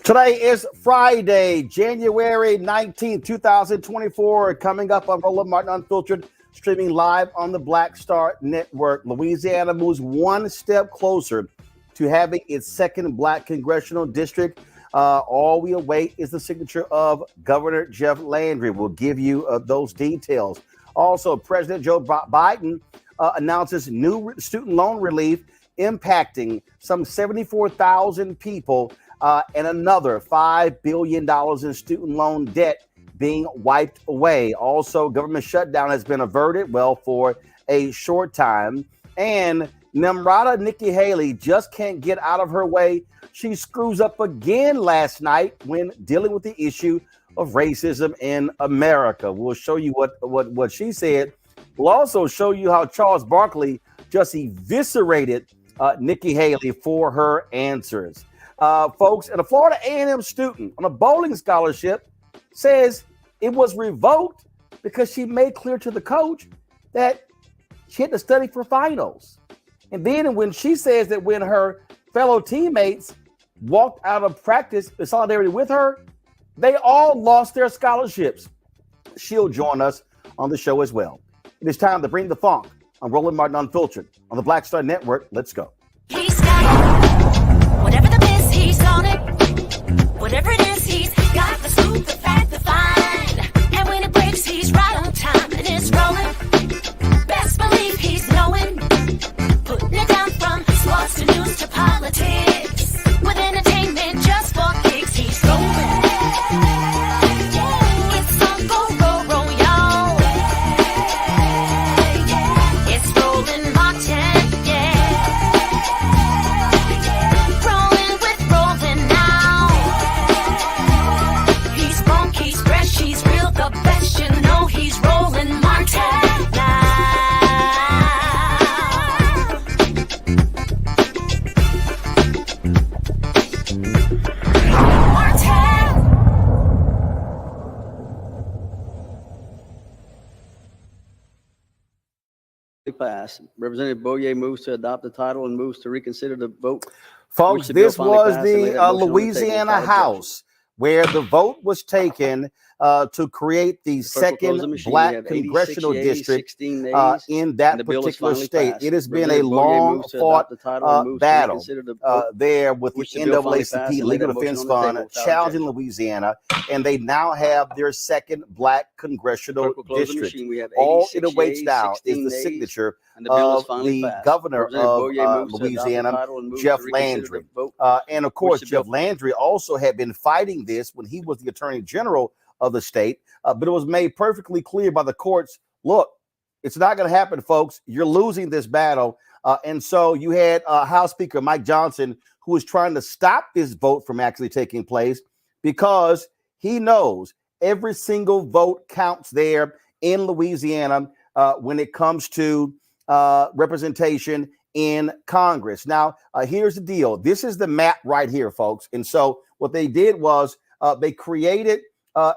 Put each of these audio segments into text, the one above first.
Today is Friday, January 19th, 2024. Coming up on Roland Martin Unfiltered, streaming live on the Black Star Network. Louisiana moves one step closer to having its second Black congressional district. All we await is the signature of Governor Jeff Landry. We'll give you those details. Also, President Joe Biden announces new student loan relief impacting some 74,000 people. And another $5 billion in student loan debt being wiped away. Also, government shutdown has been averted, well, for a short time. And Nimarata Nikki Haley just can't get out of her way. She screws up again last night when dealing with the issue of racism in America. We'll show you what she said. We'll also show you how Charles Barkley just eviscerated Nikki Haley for her answers. Folks, and a Florida A&M student on a bowling scholarship says it was revoked because she made clear to the coach that she had to study for finals. And then when she says that when her fellow teammates walked out of practice in solidarity with her, they all lost their scholarships. She'll join us on the show as well. It is time to bring the funk on Roland Martin Unfiltered on the Black Star Network. Let's go. He's got whatever the miss, he's on it. Whatever it is, he's got the scoop, the fact, the find. And when it breaks, he's right on time and it's rolling. Best believe he's knowing. Putting it down from sports to news to politics. With entertainment just for kicks, he's rolling. It's on go, roll, y'all. It's Roland Martin. pass. Representative Boyer moves to adopt the title and moves to reconsider the vote. Folks, this was the Louisiana House where the vote was taken to create the second black congressional district in that particular state. It has been a long fought battle there with the NAACP Legal Defense Fund challenging Louisiana, and they now have their second black congressional district. All it awaits now is the signature of the governor of Louisiana, Jeff Landry. And of course, Jeff Landry also had been fighting this when he was the attorney general of the state, but it was made perfectly clear by the courts, look, it's not going to happen, folks. You're losing this battle. And so you had House Speaker Mike Johnson, who was trying to stop this vote from actually taking place because he knows every single vote counts there in Louisiana when it comes to representation in Congress. Now, here's the deal. This is the map right here, folks. And so what they did was they created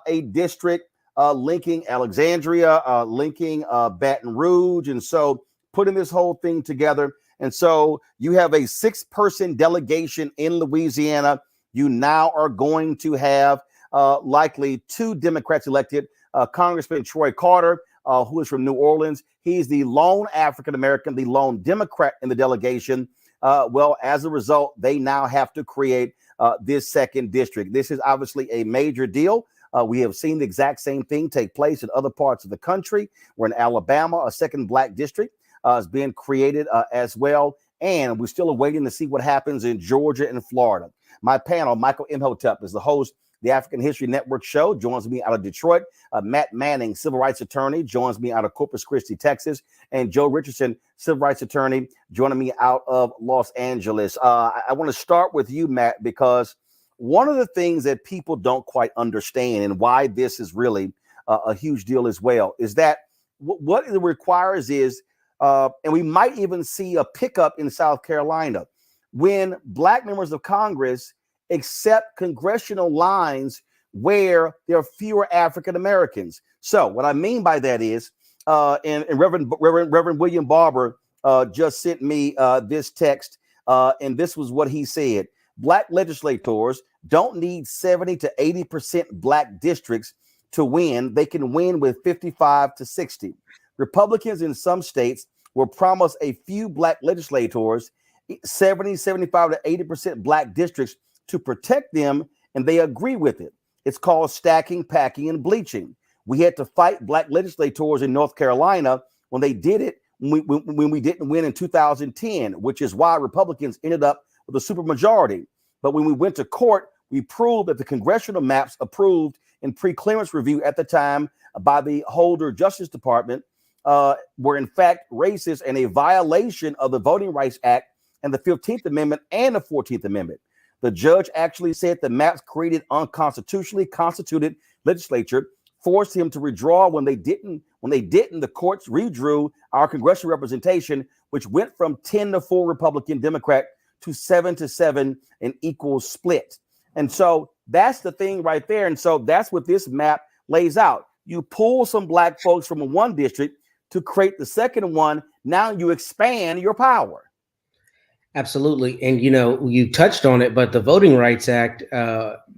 a district linking Alexandria, linking Baton Rouge. And so putting this whole thing together. And so you have a 6-person delegation in Louisiana. You now are going to have likely 2 Democrats elected, Congressman Troy Carter, who is from New Orleans. He's the lone African-American, the lone Democrat in the delegation. Well, as a result, they now have to create this second district. This is obviously a major deal. We have seen the exact same thing take place in other parts of the country. We're in Alabama, a second black district is being created as well. And we're still waiting to see what happens in Georgia and Florida. My panel, Michael Imhotep, is the host the African History Network show, joins me out of Detroit. Matt Manning, civil rights attorney, joins me out of Corpus Christi, Texas. And Joe Richardson, civil rights attorney, joining me out of Los Angeles. I want to start with you, Matt, because one of the things that people don't quite understand and why this is really a huge deal as well is that what it requires is, and we might even see a pickup in South Carolina, when black members of Congress accept congressional lines where there are fewer African Americans. So what I mean by that is, and Reverend William Barber just sent me this text, and this was what he said. Black legislators don't need 70 to 80% black districts to win. They can win with 55 to 60. Republicans in some states will promise a few black legislators 70, 75 to 80% black districts to protect them, and they agree with it. It's called stacking, packing, and bleaching. We had to fight black legislators in North Carolina when they did it, when we didn't win in 2010, which is why Republicans ended up with a supermajority. But when we went to court, we proved that the congressional maps approved in pre-clearance review at the time by the Holder Justice Department were in fact racist and a violation of the Voting Rights Act and the 15th Amendment and the 14th Amendment. The judge actually said the maps created unconstitutionally constituted legislature forced him to withdraw when they didn't. When they didn't, the courts redrew our congressional representation, which went from 10-4 Republican Democrat to 7-7, an equal split. And so that's the thing right there. And so that's what this map lays out. You pull some black folks from one district to create the second one. Now you expand your power. Absolutely. And, you know, you touched on it, but the Voting Rights Act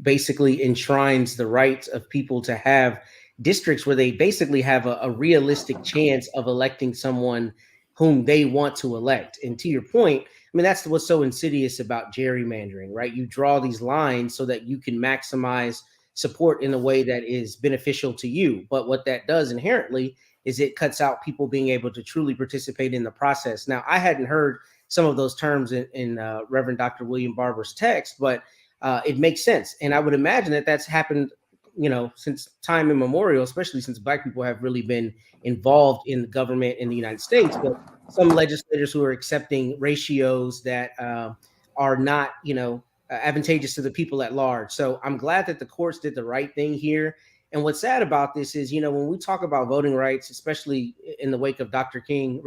basically enshrines the rights of people to have districts where they basically have a realistic chance of electing someone whom they want to elect. And to your point, I mean, that's what's so insidious about gerrymandering, right? You draw these lines so that you can maximize support in a way that is beneficial to you. But what that does inherently is it cuts out people being able to truly participate in the process. Now, I hadn't heard some of those terms in Reverend Dr. William Barber's text, but it makes sense. And I would imagine that that's happened, you know, since time immemorial, especially since Black people have really been involved in the government in the United States. But some legislators who are accepting ratios that are not, you know, advantageous to the people at large. So I'm glad that the courts did the right thing here. And what's sad about this is, you know, when we talk about voting rights, especially in the wake of Dr. King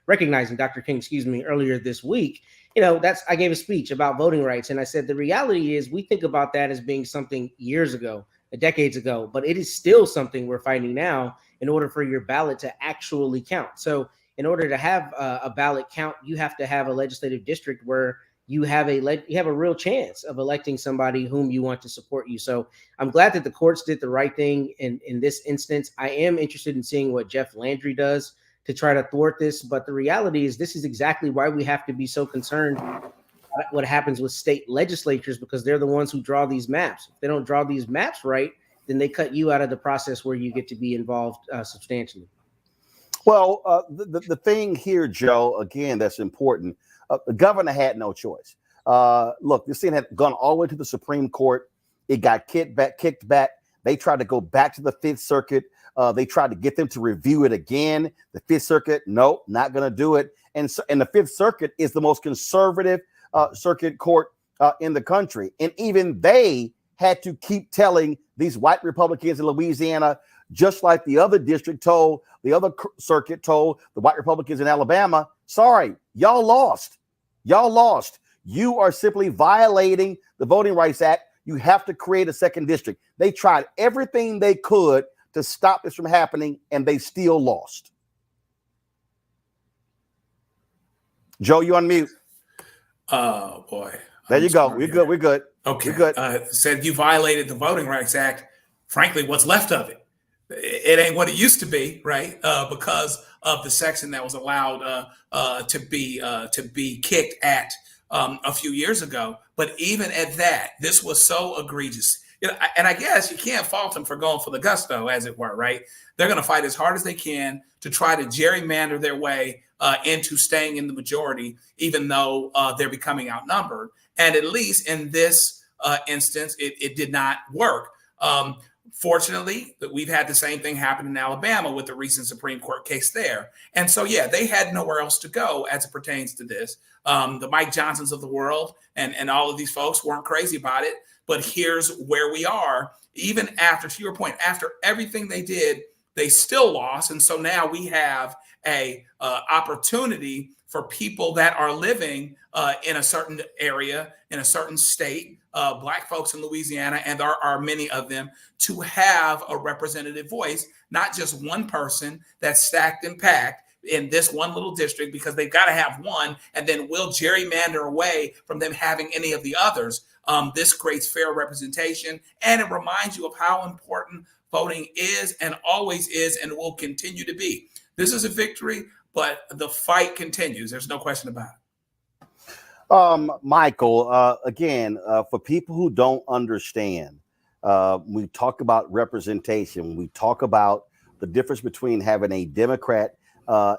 recognizing Dr. King, earlier this week, you know, I gave a speech about voting rights. And I said, the reality is we think about that as being something years ago. decades ago, but it is still something we're fighting now in order for your ballot to actually count. So in order to have a ballot count, you have to have a legislative district where you have a real chance of electing somebody whom you want to support you. So I'm glad that the courts did the right thing in this instance. I am interested in seeing what Jeff Landry does to try to thwart this. But the reality is this is exactly why we have to be so concerned about what happens with state legislatures, because they're the ones who draw these maps. If they don't draw these maps right, then they cut you out of the process where you get to be involved substantially. Well, the thing here, Joe, again, that's important. The governor had no choice. Look, this thing had gone all the way to the Supreme Court. It got kicked back. They tried to go back to the Fifth Circuit. They tried to get them to review it again. The Fifth Circuit, nope, not going to do it. And the Fifth Circuit is the most conservative circuit court in the country. And even they had to keep telling these white Republicans in Louisiana, just like the other district told, the other circuit told the white Republicans in Alabama, sorry, y'all lost. Y'all lost. You are simply violating the Voting Rights Act. You have to create a second district. They tried everything they could to stop this from happening, and they still lost. Joe, you on mute. Oh, boy. There you go. We're good. We're good. Okay. We're good. Said you violated the Voting Rights Act. Frankly, what's left of it? It ain't what it used to be, right? Because of the section that was allowed to be kicked at a few years ago. But even at that, this was so egregious. You know, and I guess you can't fault them for going for the gusto, as it were, right? They're going to fight as hard as they can to try to gerrymander their way into staying in the majority, even though they're becoming outnumbered. And at least in this instance, it did not work. Fortunately, we've had the same thing happen in Alabama with the recent Supreme Court case there. And so, yeah, they had nowhere else to go as it pertains to this. The Mike Johnsons of the world and all of these folks weren't crazy about it. But here's where we are. Even after, to your point, after everything they did, they still lost. And so now we have a opportunity for people that are living in a certain area, in a certain state, Black folks in Louisiana, and there are many of them, to have a representative voice, not just one person that's stacked and packed in this one little district, because they've got to have one, and then we'll gerrymander away from them having any of the others. This creates fair representation, and it reminds you of how important voting is and always is and will continue to be. This is a victory, but the fight continues. There's no question about it. Michael, again, for people who don't understand, we talk about representation. We talk about the difference between having a Democrat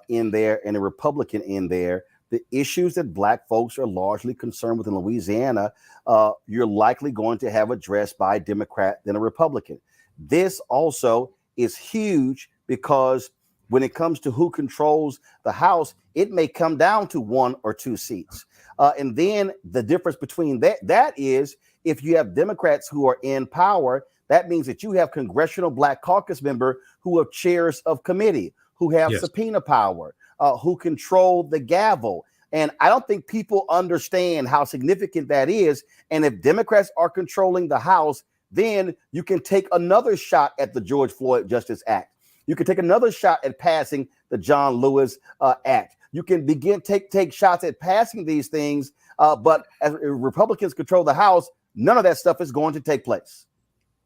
in there and a Republican in there. The issues that Black folks are largely concerned with in Louisiana, you're likely going to have addressed by a Democrat than a Republican. This also is huge because when it comes to who controls the House, it may come down to 1 or 2 seats. And then the difference between that is if you have Democrats who are in power, that means that you have Congressional Black Caucus member who are chairs of committee, who have subpoena power, who control the gavel. And I don't think people understand how significant that is. And if Democrats are controlling the House, then you can take another shot at the George Floyd Justice Act. You can take another shot at passing the John Lewis Act. You can begin take shots at passing these things. But as Republicans control the House, none of that stuff is going to take place.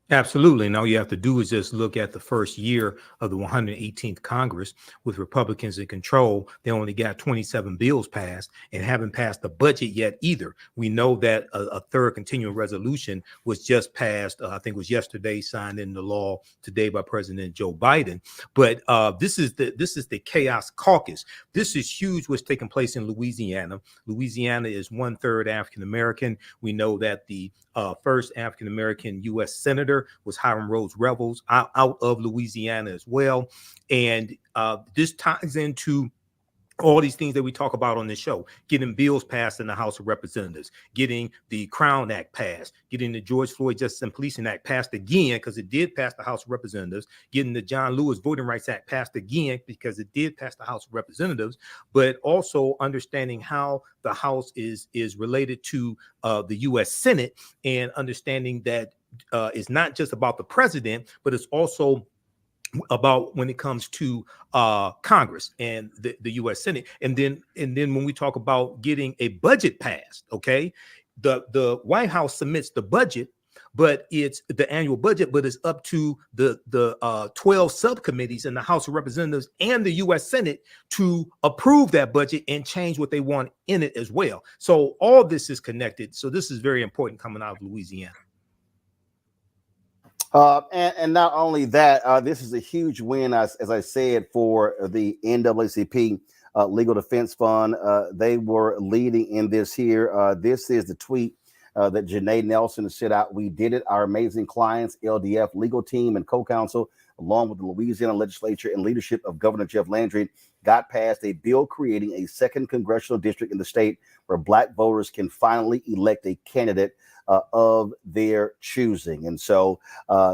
Absolutely. And all you have to do is just look at the first year of the 118th Congress with Republicans in control. They only got 27 bills passed and haven't passed the budget yet either. We know that a third continuing resolution was just passed. I think it was yesterday, signed into law today by President Joe Biden. But this is the chaos caucus. This is huge what's taking place in Louisiana. Louisiana is 1/3 African American. We know that the first African American U.S. Senator was Hiram Rhodes Revels out of Louisiana as well. And this ties into all these things that we talk about on this show, getting bills passed in the House of Representatives, getting the Crown Act passed, getting the George Floyd Justice and Policing Act passed again, because it did pass the House of Representatives, getting the John Lewis Voting Rights Act passed again, because it did pass the House of Representatives, but also understanding how the House is related to the U.S. Senate, and understanding that is not just about the president, but it's also about when it comes to Congress and the U.S. Senate. And then when we talk about getting a budget passed, okay, the White House submits the budget, but it's the annual budget, but it's up to the 12 subcommittees in the House of Representatives and the U.S. Senate to approve that budget and change what they want in it as well. So all this is connected. So this is very important coming out of Louisiana. And not only that, this is a huge win, as I said, for the NAACP Legal Defense Fund. They were leading in this here. This is the tweet that Janae Nelson sent out. We did it. Our amazing clients, LDF legal team and co-counsel, along with the Louisiana legislature and leadership of Governor Jeff Landry, got passed a bill creating a second congressional district in the state where Black voters can finally elect a candidate of their choosing. And so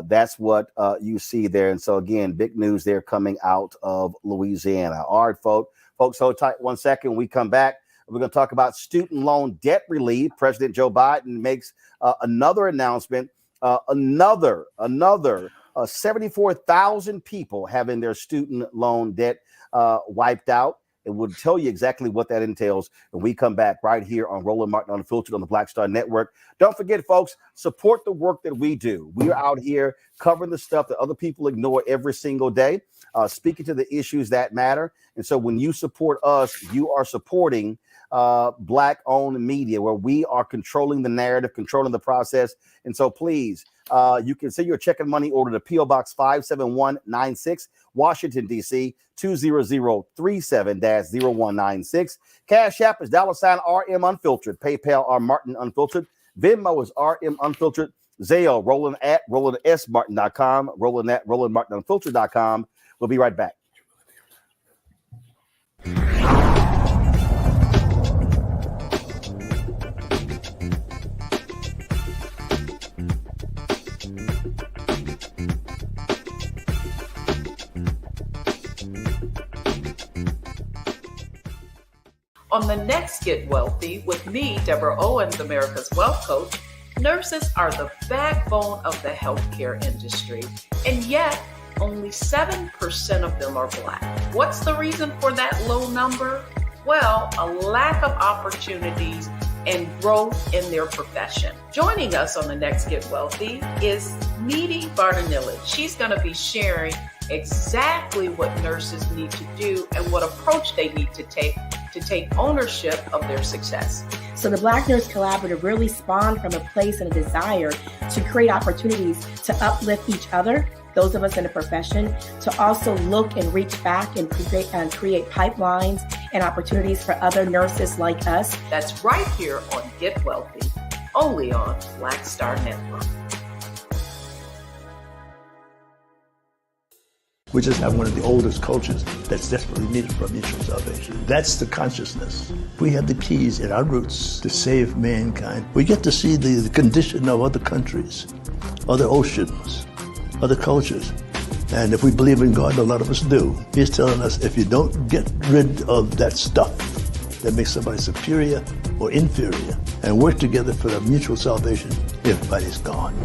that's what you see there. And so, again, big news there coming out of Louisiana. All right, folks, hold tight 1 second. When we come back, we're going to talk about student loan debt relief. President Joe Biden makes another announcement, another 74,000 people having their student loan debt wiped out. And we'll tell you exactly what that entails when we come back right here on Roland Martin Unfiltered on the Black Star Network. Don't forget, folks, support the work that we do. We're out here covering the stuff that other people ignore every single day, speaking to the issues that matter. And so when you support us, you are supporting Black-owned media, where we are controlling the narrative, controlling the process. And so please, you can send your check and money order to P.O. Box 57196, Washington, D.C., 20037-0196. Cash App is $RM Unfiltered. PayPal R Martin Unfiltered. Venmo is RM Unfiltered. Zelle, Roland at RolandSMartin.com. Roland at RolandMartinUnfiltered.com. We'll be right back. On the next Get Wealthy with me, Deborah Owens, America's Wealth Coach, nurses are the backbone of the healthcare industry, and yet only 7% of them are Black. What's the reason for that low number? Well, a lack of opportunities and growth in their profession. Joining us on the next Get Wealthy is Needy Bartonelli. She's going to be sharing exactly what nurses need to do and what approach they need to take ownership of their success. So the Black Nurse Collaborative really spawned from a place and a desire to create opportunities to uplift each other, those of us in the profession, to also look and reach back and create pipelines and opportunities for other nurses like us. That's right here on Get Wealthy, only on Black Star Network. We just have one of the oldest cultures that's desperately needed for mutual salvation. That's the consciousness. We have the keys in our roots to save mankind. We get to see the condition of other countries, other oceans, other cultures. And if we believe in God, a lot of us do, He's telling us if you don't get rid of that stuff that makes somebody superior or inferior and work together for the mutual salvation, everybody's gone.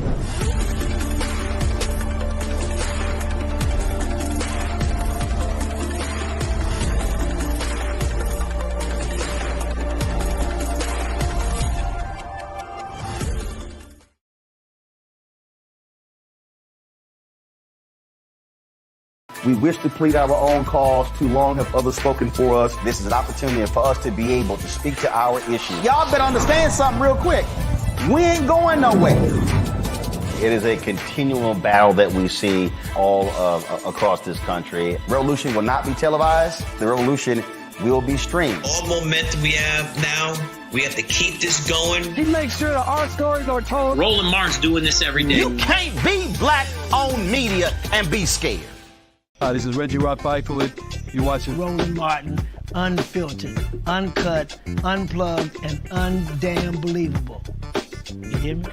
We wish to plead our own cause. Too long have others spoken for us. This is an opportunity for us to be able to speak to our issues. Y'all better understand something real quick. We ain't going nowhere. It is a continual battle that we see all across this country. Revolution will not be televised. The revolution will be streamed. All momentum we have now, we have to keep this going. He makes sure that our stories are told. Roland Martin's doing this every day. You can't be Black-owned media and be scared. Hi, this is Reggie Rock-Byfield. You're watching Roland Martin, unfiltered, uncut, unplugged, and undamn believable. You hear me?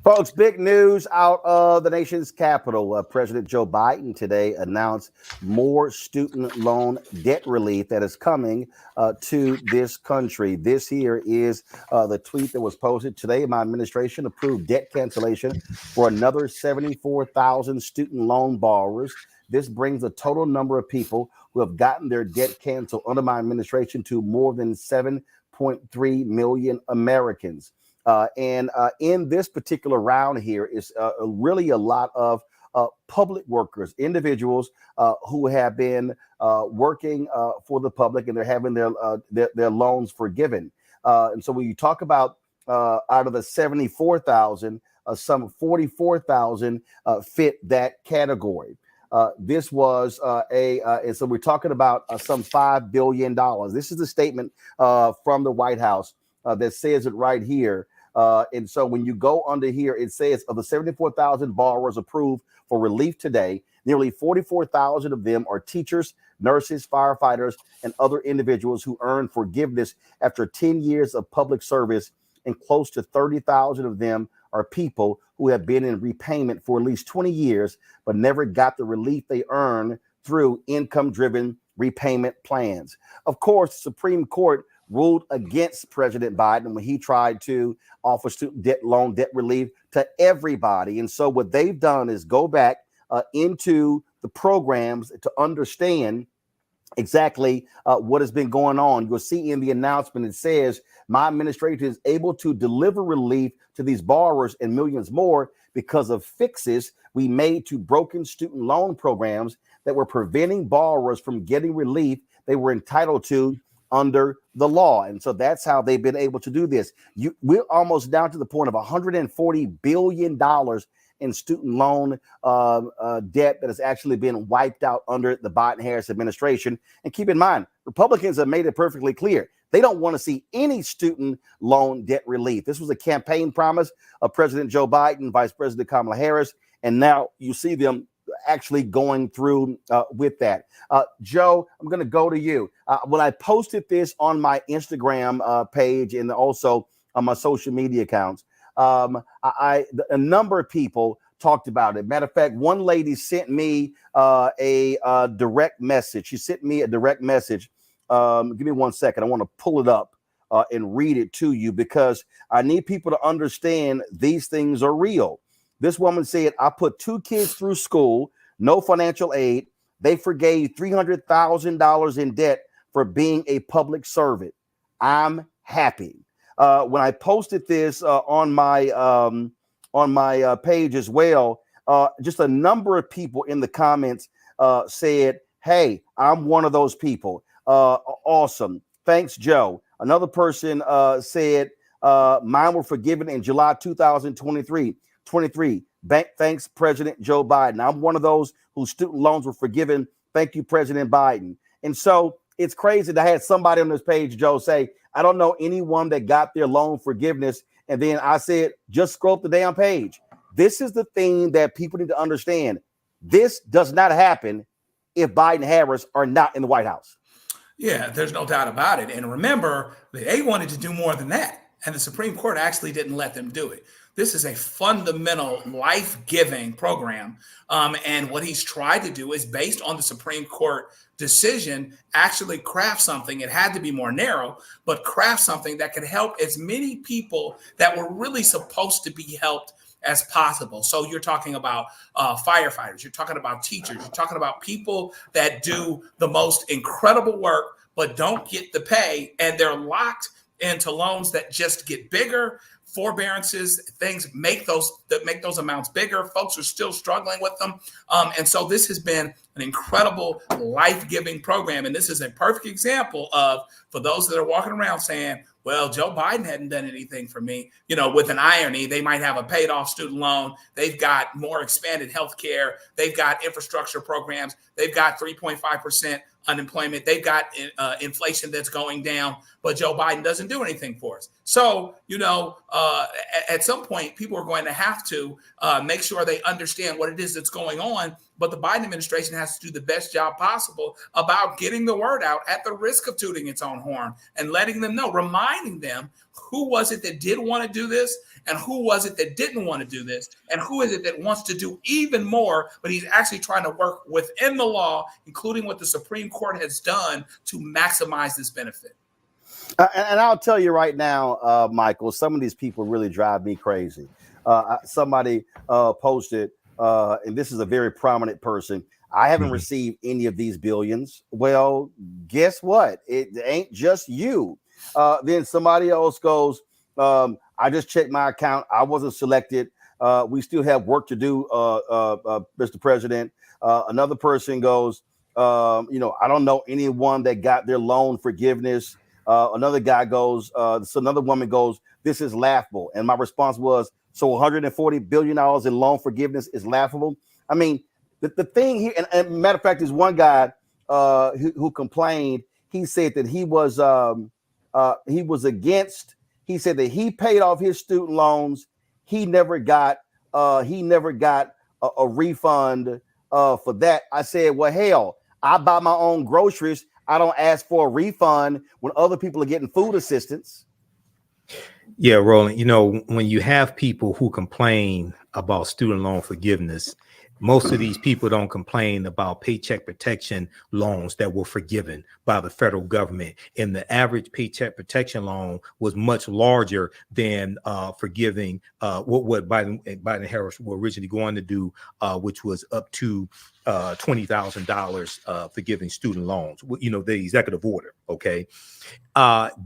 Folks, big news out of the nation's capital. President Joe Biden today announced more student loan debt relief that is coming to this country. This here is the tweet that was posted today. My administration approved debt cancellation for another 74,000 student loan borrowers. This brings the total number of people who have gotten their debt canceled under my administration to more than 7.3 million Americans. And in this particular round here is really a lot of public workers, individuals who have been working for the public, and they're having their loans forgiven. And so when you talk about out of the 74,000, some 44,000 fit that category. This was and so we're talking about some $5 billion. This is a statement from the White House that says it right here. And so when you go under here, it says of the 74,000 borrowers approved for relief today, nearly 44,000 of them are teachers, nurses, firefighters, and other individuals who earned forgiveness after 10 years of public service, and close to 30,000 of them are people who have been in repayment for at least 20 years, but never got the relief they earned through income-driven repayment plans. Of course, the Supreme Court ruled against President Biden when he tried to offer student debt relief to everybody. And so what they've done is go back into the programs to understand exactly what has been going on. You'll see in the announcement, it says, my administration is able to deliver relief to these borrowers and millions more because of fixes we made to broken student loan programs that were preventing borrowers from getting relief they were entitled to under the law. And so that's how they've been able to do this. We're almost down to the point of $140 billion in student loan debt that has actually been wiped out under the Biden-Harris administration. And keep in mind, Republicans have made it perfectly clear. They don't want to see any student loan debt relief. This was a campaign promise of President Joe Biden, Vice President Kamala Harris, and now you see them actually going through with that. Joe, I'm going to go to you. When I posted this on my Instagram page and also on my social media accounts, a number of people talked about it. Matter of fact, one lady sent me a direct message. She sent me a direct message. Give me 1 second. I want to pull it up and read it to you because I need people to understand these things are real. This woman said, I put 2 kids through school, no financial aid. They forgave $300,000 in debt for being a public servant. I'm happy. When I posted this on my page as well, just a number of people in the comments said, hey, I'm one of those people. Awesome. Thanks, Joe. Another person said, mine were forgiven in July 2023. Thanks, President Joe Biden. I'm one of those whose student loans were forgiven. Thank you, President Biden. And so it's crazy to have somebody on this page, Joe, say, I don't know anyone that got their loan forgiveness. And then I said, just scroll up the damn page. This is the thing that people need to understand. This does not happen if Biden and Harris are not in the White House. Yeah, there's no doubt about it. And remember, they wanted to do more than that. And the Supreme Court actually didn't let them do it. This is a fundamental life-giving program. And what he's tried to do is, based on the Supreme Court decision, actually craft something. It had to be more narrow, but craft something that could help as many people that were really supposed to be helped as possible. So you're talking about firefighters, you're talking about teachers, you're talking about people that do the most incredible work, but don't get the pay, and they're locked into loans that just get bigger. Forbearances, things make those amounts bigger. Folks are still struggling with them. And so this has been an incredible life-giving program. And this is a perfect example of, for those that are walking around saying, well, Joe Biden hadn't done anything for me, with an irony. They might have a paid off student loan. They've got more expanded health care. They've got infrastructure programs. They've got 3.5% unemployment. They've got inflation that's going down, but Joe Biden doesn't do anything for us. So, at some point, people are going to have to make sure they understand what it is that's going on. But the Biden administration has to do the best job possible about getting the word out at the risk of tooting its own horn and letting them know, reminding them who was it that did want to do this, and who was it that didn't want to do this, and who is it that wants to do even more, but he's actually trying to work within the law, including what the Supreme Court has done to maximize this benefit. And I'll tell you right now, Michael, some of these people really drive me crazy. Somebody posted, and this is a very prominent person, I haven't received any of these billions. Well, guess what? It ain't just you. Then somebody else goes, I just checked my account. I wasn't selected. We still have work to do, Mr. President. Another person goes, I don't know anyone that got their loan forgiveness. Another guy goes, so another woman goes, this is laughable. And my response was, so $140 billion in loan forgiveness is laughable. I mean, the thing here, and matter of fact, there's one guy who complained. He said that he was against. He said that he paid off his student loans. He never got a refund for that. I said, well, hell, I buy my own groceries. I don't ask for a refund when other people are getting food assistance. Yeah, Roland, when you have people who complain about student loan forgiveness, most of these people don't complain about paycheck protection loans that were forgiven by the federal government. And the average paycheck protection loan was much larger than forgiving what Biden Harris were originally going to do, which was up to $20,000 forgiving student loans, the executive order. OK,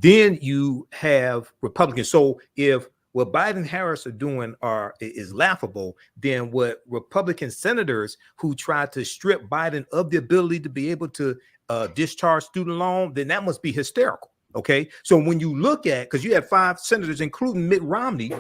then you have Republicans. So if what Biden Harris are doing is laughable, then what Republican senators who tried to strip Biden of the ability to be able to discharge student loan, then that must be hysterical. OK, so when you look at, because you have 5 senators, including Mitt Romney,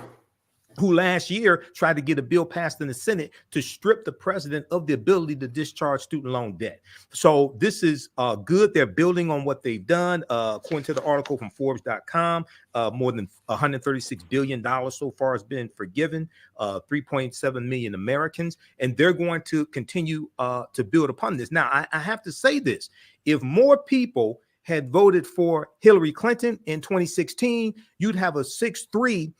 who last year tried to get a bill passed in the Senate to strip the president of the ability to discharge student loan debt. So this is good. They're building on what they've done. According to the article from Forbes.com, more than $136 billion so far has been forgiven, 3.7 million Americans, and they're going to continue to build upon this. Now, I have to say this. If more people had voted for Hillary Clinton in 2016, you'd have a 6-3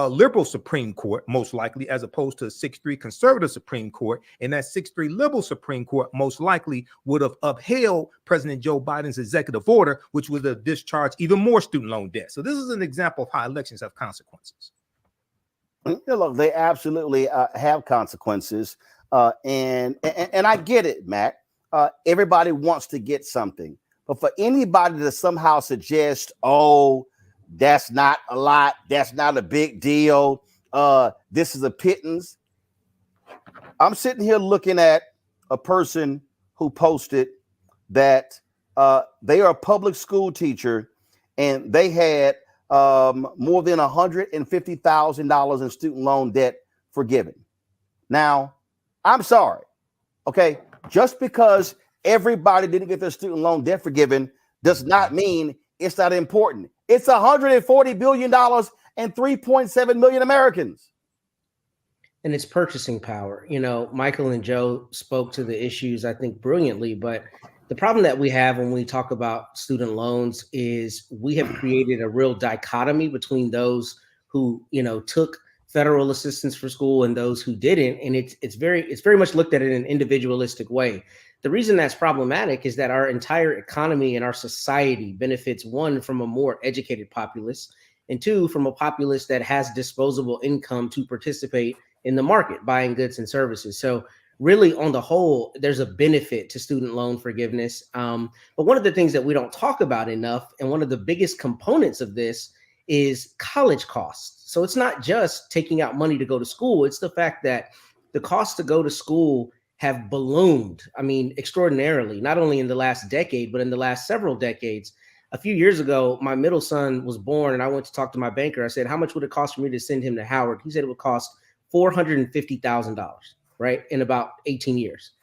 liberal Supreme Court, most likely, as opposed to a 6-3 conservative Supreme Court. And that 6-3 liberal Supreme Court most likely would have upheld President Joe Biden's executive order, which would have discharged even more student loan debt. So this is an example of how elections have consequences. Look, they absolutely have consequences. And I get it, Matt. Everybody wants to get something. But for anybody to somehow suggest, that's not a lot, that's not a big deal, this is a pittance. I'm sitting here looking at a person who posted that they are a public school teacher and they had more than $150,000 in student loan debt forgiven. Now, I'm sorry, okay, just because everybody didn't get their student loan debt forgiven does not mean it's not important. It's $140 billion and 3.7 million Americans. And it's purchasing power. Michael and Joe spoke to the issues, I think, brilliantly. But the problem that we have when we talk about student loans is we have created a real dichotomy between those who, took federal assistance for school and those who didn't. And it's very much looked at in an individualistic way. The reason that's problematic is that our entire economy and our society benefits, 1, from a more educated populace, and 2, from a populace that has disposable income to participate in the market, buying goods and services. So really, on the whole, there's a benefit to student loan forgiveness. But one of the things that we don't talk about enough, and one of the biggest components of this, is college costs. So it's not just taking out money to go to school. It's the fact that the cost to go to school have ballooned, extraordinarily, not only in the last decade, but in the last several decades. A few years ago, my middle son was born and I went to talk to my banker. I said, how much would it cost for me to send him to Howard? He said it would cost $450,000, right, in about 18 years.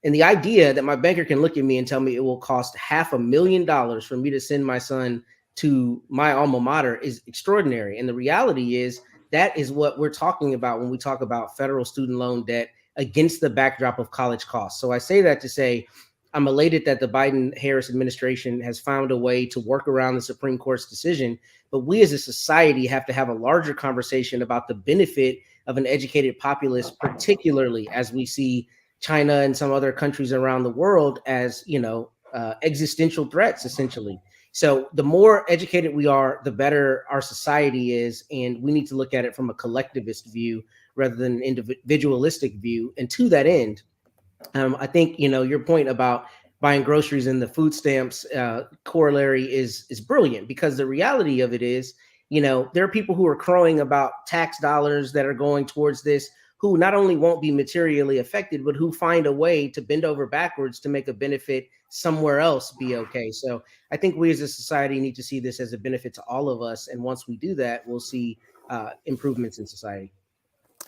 And the idea that my banker can look at me and tell me it will cost $500,000 for me to send my son to my alma mater is extraordinary. And the reality is that is what we're talking about when we talk about federal student loan debt against the backdrop of college costs. So I say that to say I'm elated that the Biden-Harris administration has found a way to work around the Supreme Court's decision. But we as a society have to have a larger conversation about the benefit of an educated populace, particularly as we see China and some other countries around the world as, existential threats, essentially. So the more educated we are, the better our society is. And we need to look at it from a collectivist view rather than an individualistic view. And to that end, I think, your point about buying groceries and the food stamps corollary is brilliant, because the reality of it is, there are people who are crowing about tax dollars that are going towards this, who not only won't be materially affected, but who find a way to bend over backwards to make a benefit somewhere else be okay. So I think we as a society need to see this as a benefit to all of us. And once we do that, we'll see improvements in society.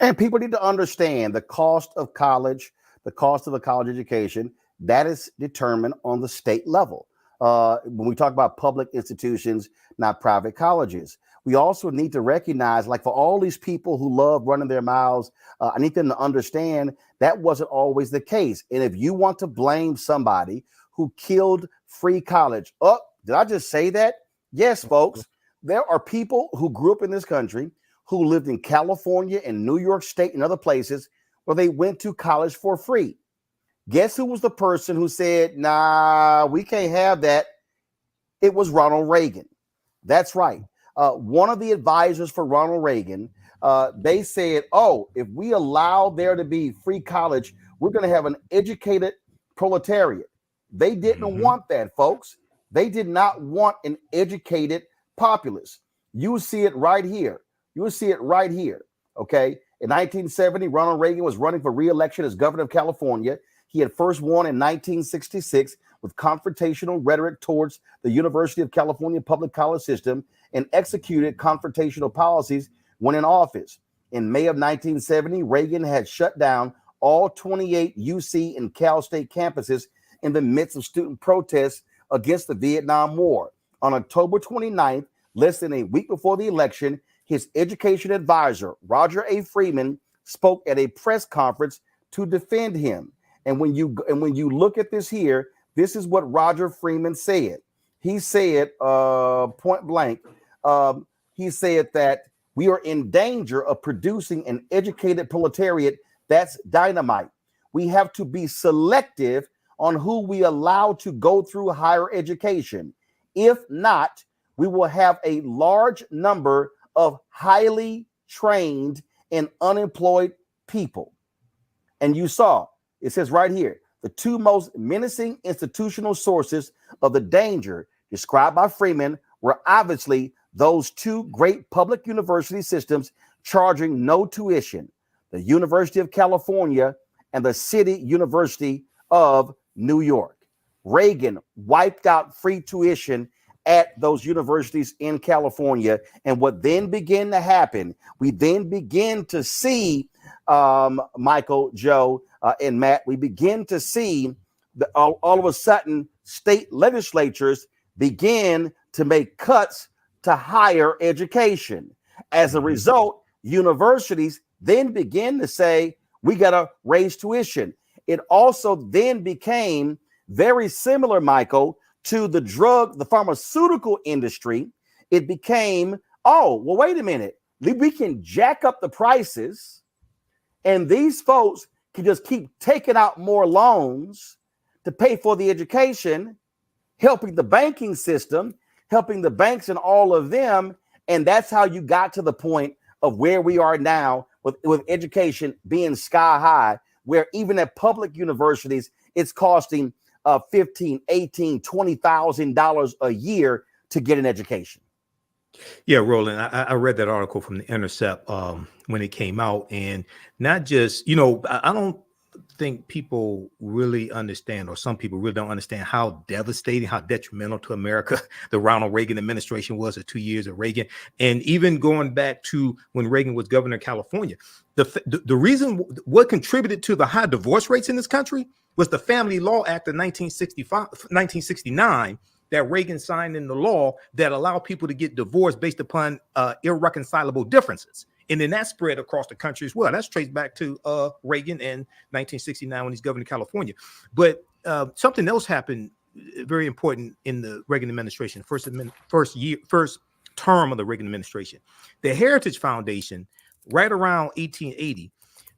And people need to understand the cost of college, the cost of a college education, that is determined on the state level. When we talk about public institutions, not private colleges, we also need to recognize, like, for all these people who love running their mouths, I need them to understand that wasn't always the case. And if you want to blame somebody who killed free college, did I just say that? Yes, folks, there are people who grew up in this country who lived in California and New York State and other places where they went to college for free. Guess who was the person who said, nah, we can't have that? It was Ronald Reagan. That's right. One of the advisors for Ronald Reagan, they said, if we allow there to be free college, we're going to have an educated proletariat. They didn't want that, folks. They did not want an educated populace. You see it right here. You will see it right here. Okay. In 1970, Ronald Reagan was running for re-election as governor of California. He had first won in 1966 with confrontational rhetoric towards the University of California public college system and executed confrontational policies when in office. In May of 1970, Reagan had shut down all 28 UC and Cal State campuses in the midst of student protests against the Vietnam War. On October 29th, less than a week before the election, his education advisor, Roger A. Freeman, spoke at a press conference to defend him. And when you look at this here, this is what Roger Freeman said. He said, point blank, he said that we are in danger of producing an educated proletariat that's dynamite. We have to be selective on who we allow to go through higher education. If not, we will have a large number of highly trained and unemployed people. And you saw, it says right here, the two most menacing institutional sources of the danger described by Freeman were obviously those two great public university systems charging no tuition, the University of California and the City University of New York. Reagan wiped out free tuition at those universities in California. And what then began to happen, we then begin to see, Michael, Joe, and Matt, we begin to see all of a sudden state legislatures begin to make cuts to higher education. As a result, universities then begin to say, we got to raise tuition. It also then became very similar, Michael, to the pharmaceutical industry. It became, wait a minute, we can jack up the prices and these folks can just keep taking out more loans to pay for the education, helping the banking system, helping the banks and all of them. And that's how you got to the point of where we are now with education being sky high, where even at public universities, it's costing $15,000, $18,000, $20,000 a year to get an education. Yeah, Roland, I read that article from The Intercept when it came out, and not just, I don't think people really understand, or some people really don't understand how devastating, how detrimental to America the Ronald Reagan administration was, the 2 years of Reagan. And even going back to when Reagan was governor of California, the reason what contributed to the high divorce rates in this country was the Family Law Act of 1969 that Reagan signed into law that allowed people to get divorced based upon irreconcilable differences. And then that spread across the country as well. That's traced back to Reagan in 1969 when he's governor of California. But something else happened very important in the Reagan administration, first term of the Reagan administration. The Heritage Foundation, right around 1980,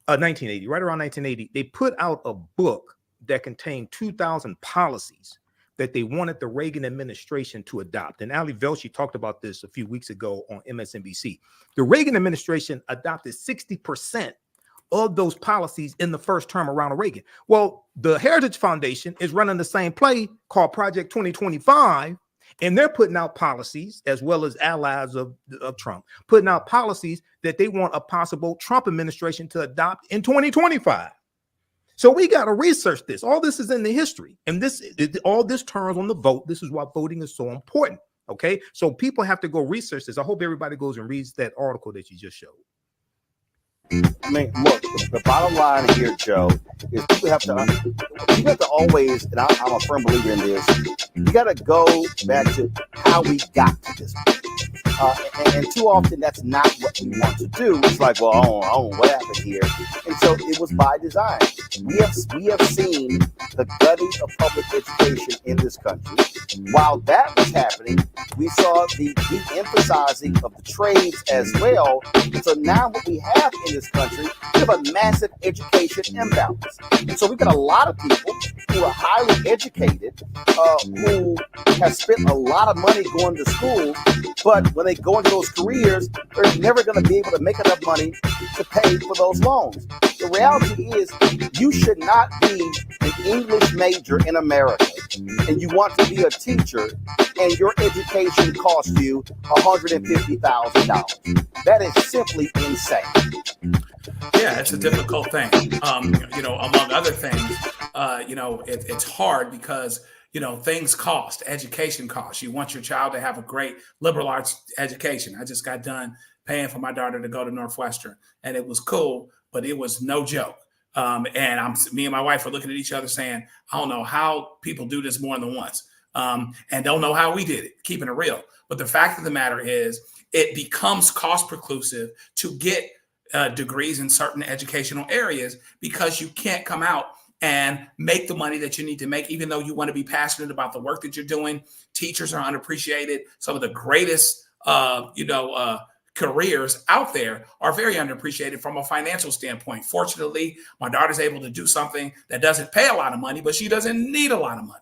right around 1980, they put out a book that contained 2,000 policies that they wanted the Reagan administration to adopt. And Ali Velshi talked about this a few weeks ago on MSNBC. The Reagan administration adopted 60% of those policies in the first term around Reagan. Well, the Heritage Foundation is running the same play called Project 2025, and they're putting out policies, as well as allies of Trump, putting out policies that they want a possible Trump administration to adopt in 2025. So we got to research this. All this is in the history, and all this turns on the vote. This is why voting is so important. Okay, so people have to go research this. I hope everybody goes and reads that article that you just showed. I mean, look, the bottom line here, Joe, is you have to always, and I'm a firm believer in this, you got to go back to how we got to this point. And too often that's not what we want to do. It's like, well, I don't know what happened here. And so it was by design. We have seen the gutting of public education in this country. While that was happening, we saw the de-emphasizing of the trades as well. And so now what we have in this country, we have a massive education imbalance. And so we've got a lot of people who are highly educated, who have spent a lot of money going to school, but when they go into those careers, they're never going to be able to make enough money to pay for those loans. The reality is you should not be an English major in America and you want to be a teacher and your education costs you $150,000. That is simply insane. Yeah, it's a difficult thing. Among other things, it's hard because things cost. Education costs. You want your child to have a great liberal arts education. I just got done paying for my daughter to go to Northwestern, and it was cool, but it was no joke. Me and my wife are looking at each other saying, I don't know how people do this more than once, and don't know how we did it, keeping it real. But the fact of the matter is it becomes cost preclusive to get degrees in certain educational areas because you can't come out and make the money that you need to make, even though you want to be passionate about the work that you're doing. Teachers are unappreciated. Some of the greatest, careers out there are very underappreciated from a financial standpoint. Fortunately, my daughter's able to do something that doesn't pay a lot of money, but she doesn't need a lot of money.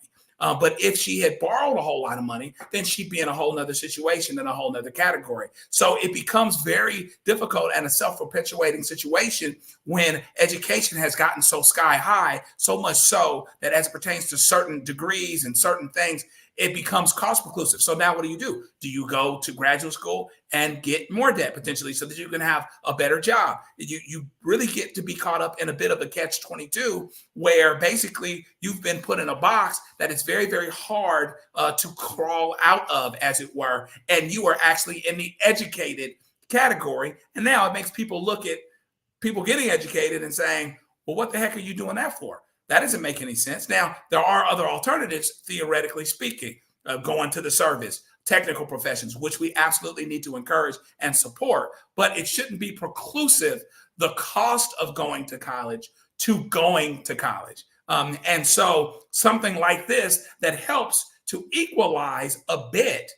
But if she had borrowed a whole lot of money, then she'd be in a whole nother situation in a whole nother category. So it becomes very difficult and a self-perpetuating situation when education has gotten so sky high, so much so that as it pertains to certain degrees and certain things, it becomes cost preclusive. So now what do? Do you go to graduate school and get more debt potentially so that you can have a better job? You really get to be caught up in a bit of a catch-22 where basically you've been put in a box that it's very, very hard to crawl out of, as it were, and you are actually in the educated category. And now it makes people look at people getting educated and saying, well, what the heck are you doing that for? That doesn't make any sense. Now, there are other alternatives, theoretically speaking, going to the service, technical professions, which we absolutely need to encourage and support, but it shouldn't be preclusive, the cost of going to college to going to college. And so something like this that helps to equalize a bit.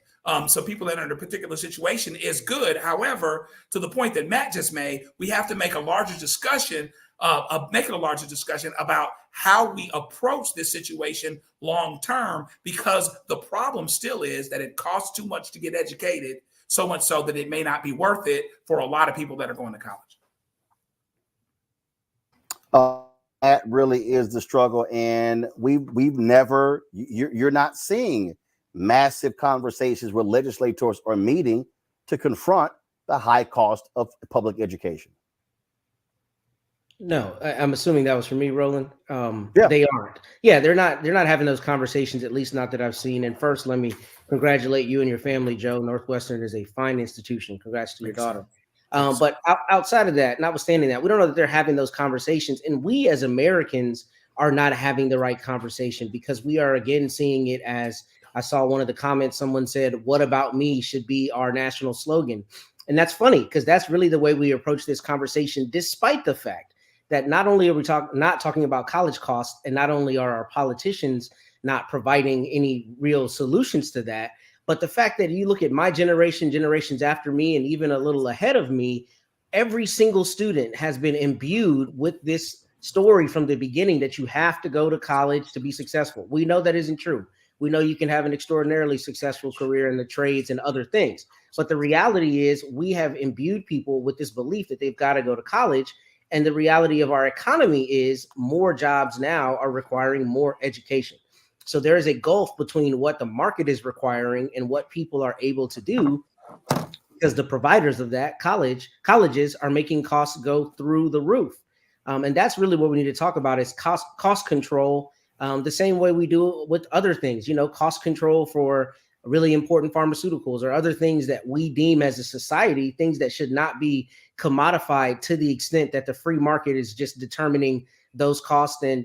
So people that are in a particular situation is good. However, to the point that Matt just made, we have to make a larger discussion about how we approach this situation long term, because the problem still is that it costs too much to get educated, so much so that it may not be worth it for a lot of people that are going to college. That really is the struggle, and we've never. You're not seeing massive conversations where legislators are meeting to confront the high cost of public education. No, I'm assuming that was for me, Roland. Yeah. They aren't. Yeah, they're not having those conversations, at least not that I've seen. And first, let me congratulate you and your family, Joe. Northwestern is a fine institution. Congrats to your daughter. But outside of that, notwithstanding that, we don't know that they're having those conversations. And we as Americans are not having the right conversation, because we are, again, seeing it as, I saw one of the comments, someone said, "What about me?" should be our national slogan. And that's funny, because that's really the way we approach this conversation, despite the fact that not only are we not talking about college costs, and not only are our politicians not providing any real solutions to that, but the fact that you look at my generation, generations after me, and even a little ahead of me, every single student has been imbued with this story from the beginning that you have to go to college to be successful. We know that isn't true. We know you can have an extraordinarily successful career in the trades and other things. But the reality is we have imbued people with this belief that they've got to go to college. And the reality of our economy is more jobs now are requiring more education. So there is a gulf between what the market is requiring and what people are able to do, because the providers of that colleges are making costs go through the roof. And that's really what we need to talk about is cost control, the same way we do with other things, cost control for really important pharmaceuticals or other things that we deem as a society, things that should not be commodified to the extent that the free market is just determining those costs and,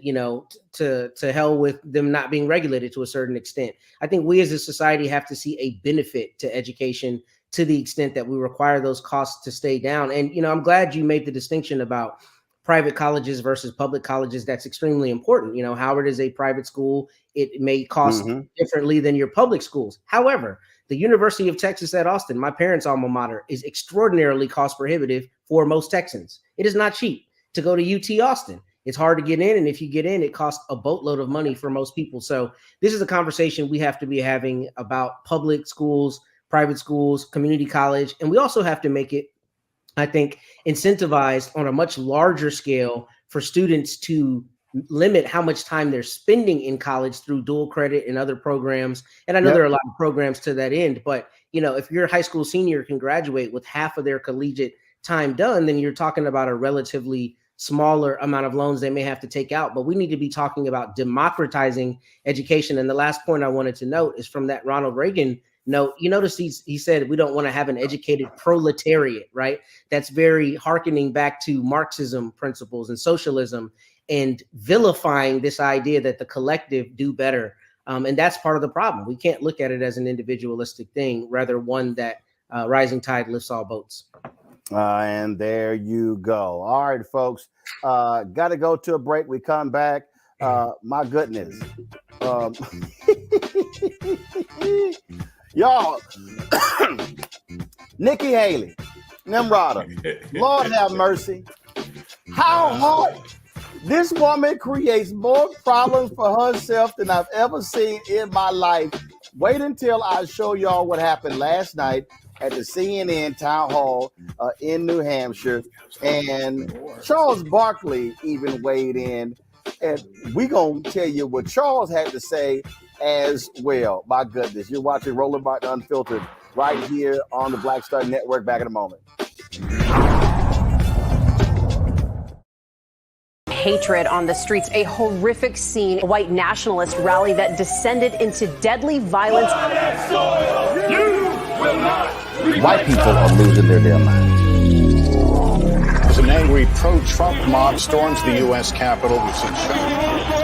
to hell with them not being regulated to a certain extent. I think we as a society have to see a benefit to education to the extent that we require those costs to stay down. And, I'm glad you made the distinction about private colleges versus public colleges. That's extremely important. Howard is a private school. It may cost differently than your public schools. However, the University of Texas at Austin, my parents' alma mater, is extraordinarily cost prohibitive for most Texans. It is not cheap to go to UT Austin. It's hard to get in. And if you get in, it costs a boatload of money for most people. So this is a conversation we have to be having about public schools, private schools, community college. And we also have to make it, I think, incentivized on a much larger scale for students to limit how much time they're spending in college through dual credit and other programs. And I know there are a lot of programs to that end, but if your high school senior can graduate with half of their collegiate time done, then you're talking about a relatively smaller amount of loans they may have to take out. But we need to be talking about democratizing education. And the last point I wanted to note is from that Ronald Reagan note. You notice he said we don't want to have an educated proletariat, right? That's very hearkening back to Marxism principles and socialism and vilifying this idea that the collective do better. And that's part of the problem. We can't look at it as an individualistic thing, rather one that rising tide lifts all boats. And there you go. All right, folks. Got to go to a break. We come back. My goodness. Y'all, Nikki Haley, Nimarata, Lord have mercy. How hard this woman creates more problems for herself than I've ever seen in my life. Wait until I show y'all what happened last night at the CNN town hall in New Hampshire. And Charles Barkley even weighed in. And we're going to tell you what Charles had to say as well. My goodness. You're watching Roland Martin Unfiltered right here on the Black Star Network. Back in a moment. Hatred on the streets, a horrific scene, a white nationalist rally that descended into deadly violence. White people are losing their damn minds. An angry pro-Trump mob storms the U.S. Capitol.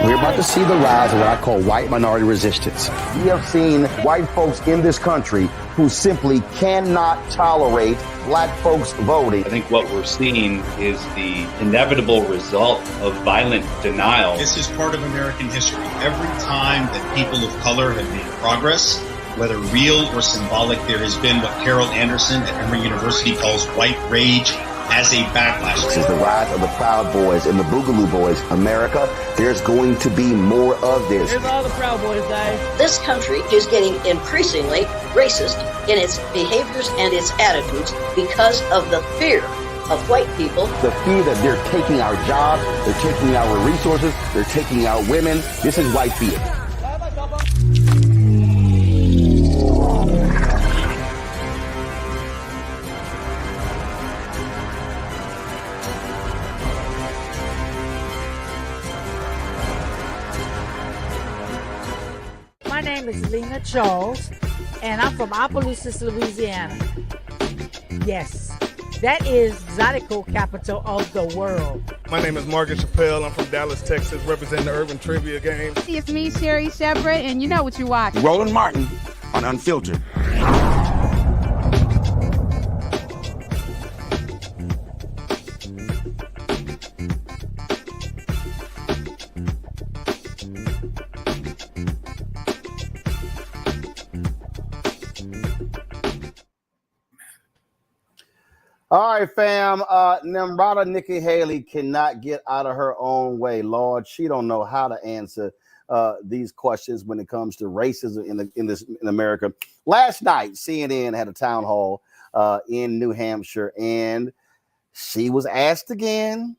We're about to see the rise of what I call white minority resistance. We have seen white folks in this country who simply cannot tolerate black folks voting. I think what we're seeing is the inevitable result of violent denial. This is part of American history. Every time that people of color have made progress, whether real or symbolic, there has been what Carol Anderson at Emory University calls white rage as a backlash. This is the rise of the Proud Boys and the Boogaloo Boys. America, there's going to be more of this. Here's all the Proud Boys, guys. This country is getting increasingly racist in its behaviors and its attitudes because of the fear of white people. The fear that they're taking our jobs, they're taking our resources, they're taking our women. This is white fear. My name is Lena Charles, and I'm from Opelousas, Louisiana. Yes, that is Zydeco capital of the world. My name is Margaret Chappelle. I'm from Dallas, Texas, representing the Urban Trivia Game. It's me, Sherry Shepard, and you know what you watch. Roland Martin on Unfiltered. All right, fam. Nimarata Nikki Haley cannot get out of her own way. Lord, she don't know how to answer these questions when it comes to racism in America. Last night, CNN had a town hall in New Hampshire, and she was asked again,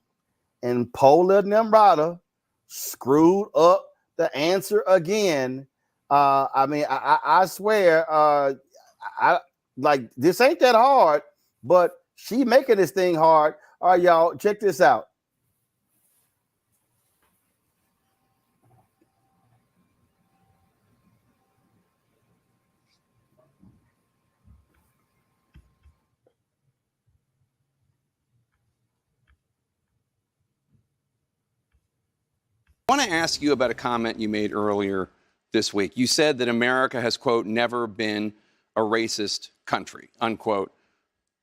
and Paula Nimarata screwed up the answer again. I swear, I like this ain't that hard, but she making this thing hard. All right, y'all, check this out. I want to ask you about a comment you made earlier this week. You said that America has, quote, never been a racist country, unquote.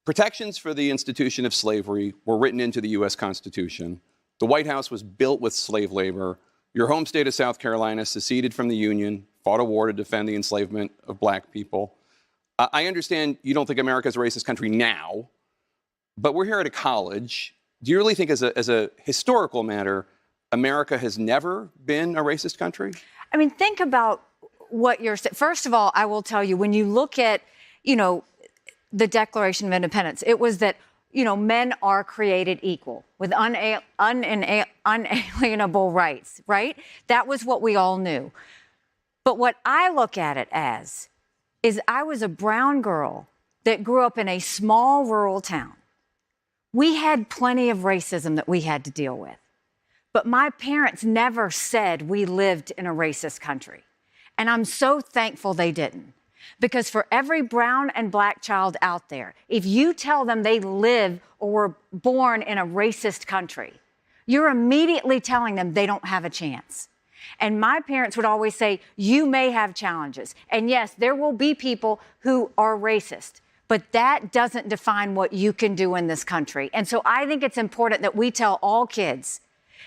Protections for the institution of slavery were written into the U.S. Constitution. The White House was built with slave labor. Your home state of South Carolina seceded from the Union, fought a war to defend the enslavement of black people. I understand you don't think America is a racist country now, but we're here at a college. Do you really think as a historical matter, America has never been a racist country? I mean, think about what you're saying. First of all, I will tell you, when you look at, the Declaration of Independence, it was that, men are created equal with unalienable rights, right? That was what we all knew. But what I look at it as is I was a brown girl that grew up in a small rural town. We had plenty of racism that we had to deal with. But my parents never said we lived in a racist country. And I'm so thankful they didn't. Because for every brown and black child out there, if you tell them they live or were born in a racist country, you're immediately telling them they don't have a chance. And my parents would always say, you may have challenges. And yes, there will be people who are racist, but that doesn't define what you can do in this country. And so I think it's important that we tell all kids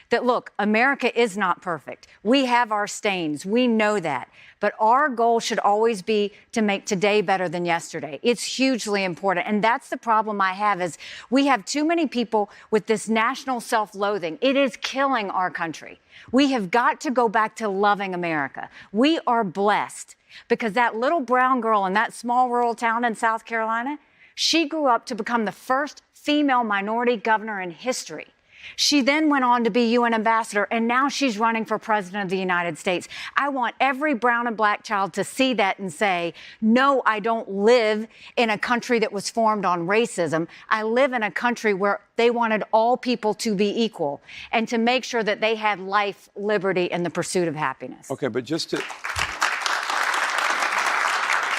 that, look, America is not perfect. We have our stains. We know that. But our goal should always be to make today better than yesterday. It's hugely important. And that's the problem I have, is we have too many people with this national self-loathing. It is killing our country. We have got to go back to loving America. We are blessed because that little brown girl in that small rural town in South Carolina, she grew up to become the first female minority governor in history. She then went on to be UN ambassador, and now she's running for president of the United States. I want every brown and black child to see that and say, no, I don't live in a country that was formed on racism. I live in a country where they wanted all people to be equal and to make sure that they had life, liberty, and the pursuit of happiness. Okay, but just to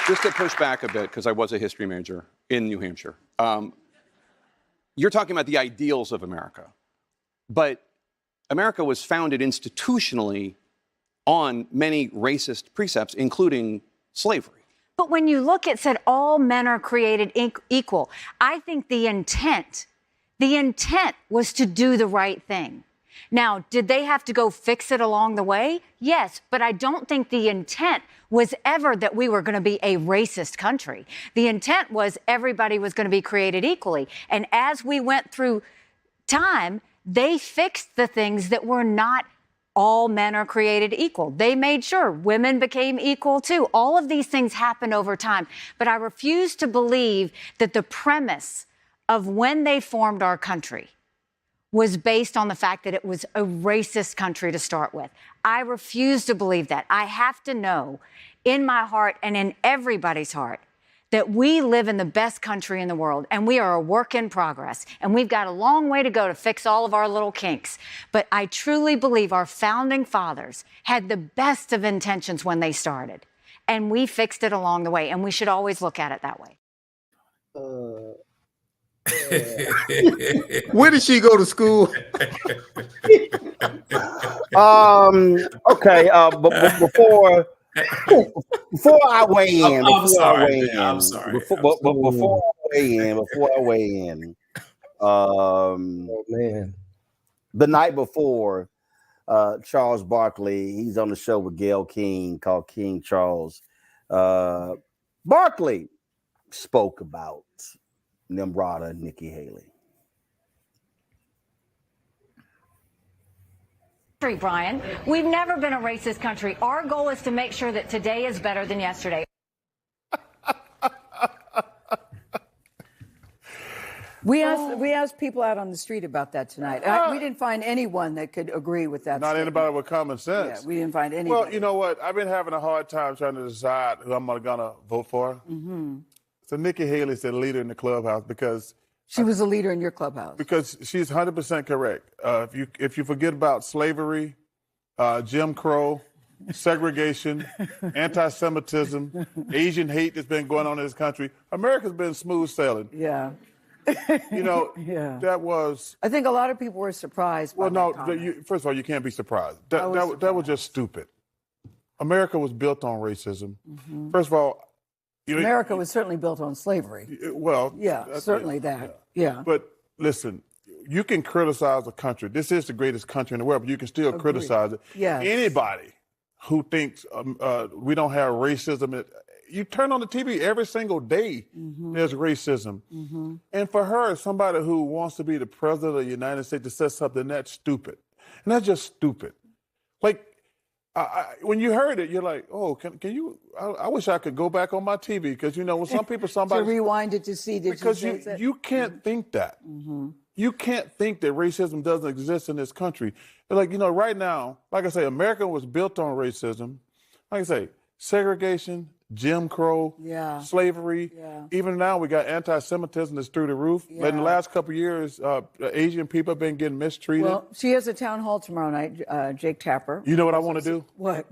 push back a bit, because I was a history major in New Hampshire, you're talking about the ideals of America. But America was founded institutionally on many racist precepts, including slavery. But when you look at said all men are created equal, I think the intent was to do the right thing. Now, did they have to go fix it along the way? Yes, but I don't think the intent was ever that we were going to be a racist country. The intent was everybody was going to be created equally. And as we went through time, they fixed the things that were not all men are created equal. They made sure women became equal too. All of these things happened over time. But I refuse to believe that the premise of when they formed our country was based on the fact that it was a racist country to start with. I refuse to believe that. I have to know in my heart and in everybody's heart that we live in the best country in the world, and we are a work in progress, and we've got a long way to go to fix all of our little kinks. But I truly believe our founding fathers had the best of intentions when they started, and we fixed it along the way, and we should always look at it that way. Where did she go to school? Okay, but before I weigh in, before I weigh in, oh man, the night before, Charles Barkley, he's on the show with Gayle King called King Charles. Barkley spoke about Nimarata Nikki Haley. Brian, we've never been a racist country. Our goal is to make sure that today is better than yesterday. We asked people out on the street about that tonight. We didn't find anyone that could agree with that. Not statement. anybody with common sense. Yeah, we didn't find anybody. Well, you know what? I've been having a hard time trying to decide who I'm gonna vote for. Mm-hmm. So Nikki Haley's the leader in the clubhouse because she was a leader in your clubhouse. Because she's 100% correct. If you forget about slavery, Jim Crow, segregation, anti-Semitism, Asian hate that's been going on in this country, America's been smooth sailing. Yeah. You know, that was. I think a lot of people were surprised. Well, by no. First of all, you can't be surprised. That was just stupid. America was built on racism. Mm-hmm. First of all, America was certainly built on slavery. Well, yeah, certainly that. Yeah. But listen, you can criticize a country. This is the greatest country in the world, but you can still criticize it. Yeah. Anybody who thinks we don't have racism. You turn on the TV every single day, there's racism. Mm-hmm. And for her, somebody who wants to be the president of the United States to say something that's stupid. And that's just stupid. Like, when you heard it, you're like, oh, can you, I wish I could go back on my TV because, you know, when some people, somebody. To rewind it to see, because you can't think that. Mm-hmm. You can't think that racism doesn't exist in this country. Like, you know, right now, like I say, America was built on racism. Like I say, segregation, Jim Crow, slavery. Yeah. Even now, we got anti-Semitism that's through the roof. Yeah. In the last couple of years, Asian people have been getting mistreated. Well, she has a town hall tomorrow night, Jake Tapper. You know what I want to do? What?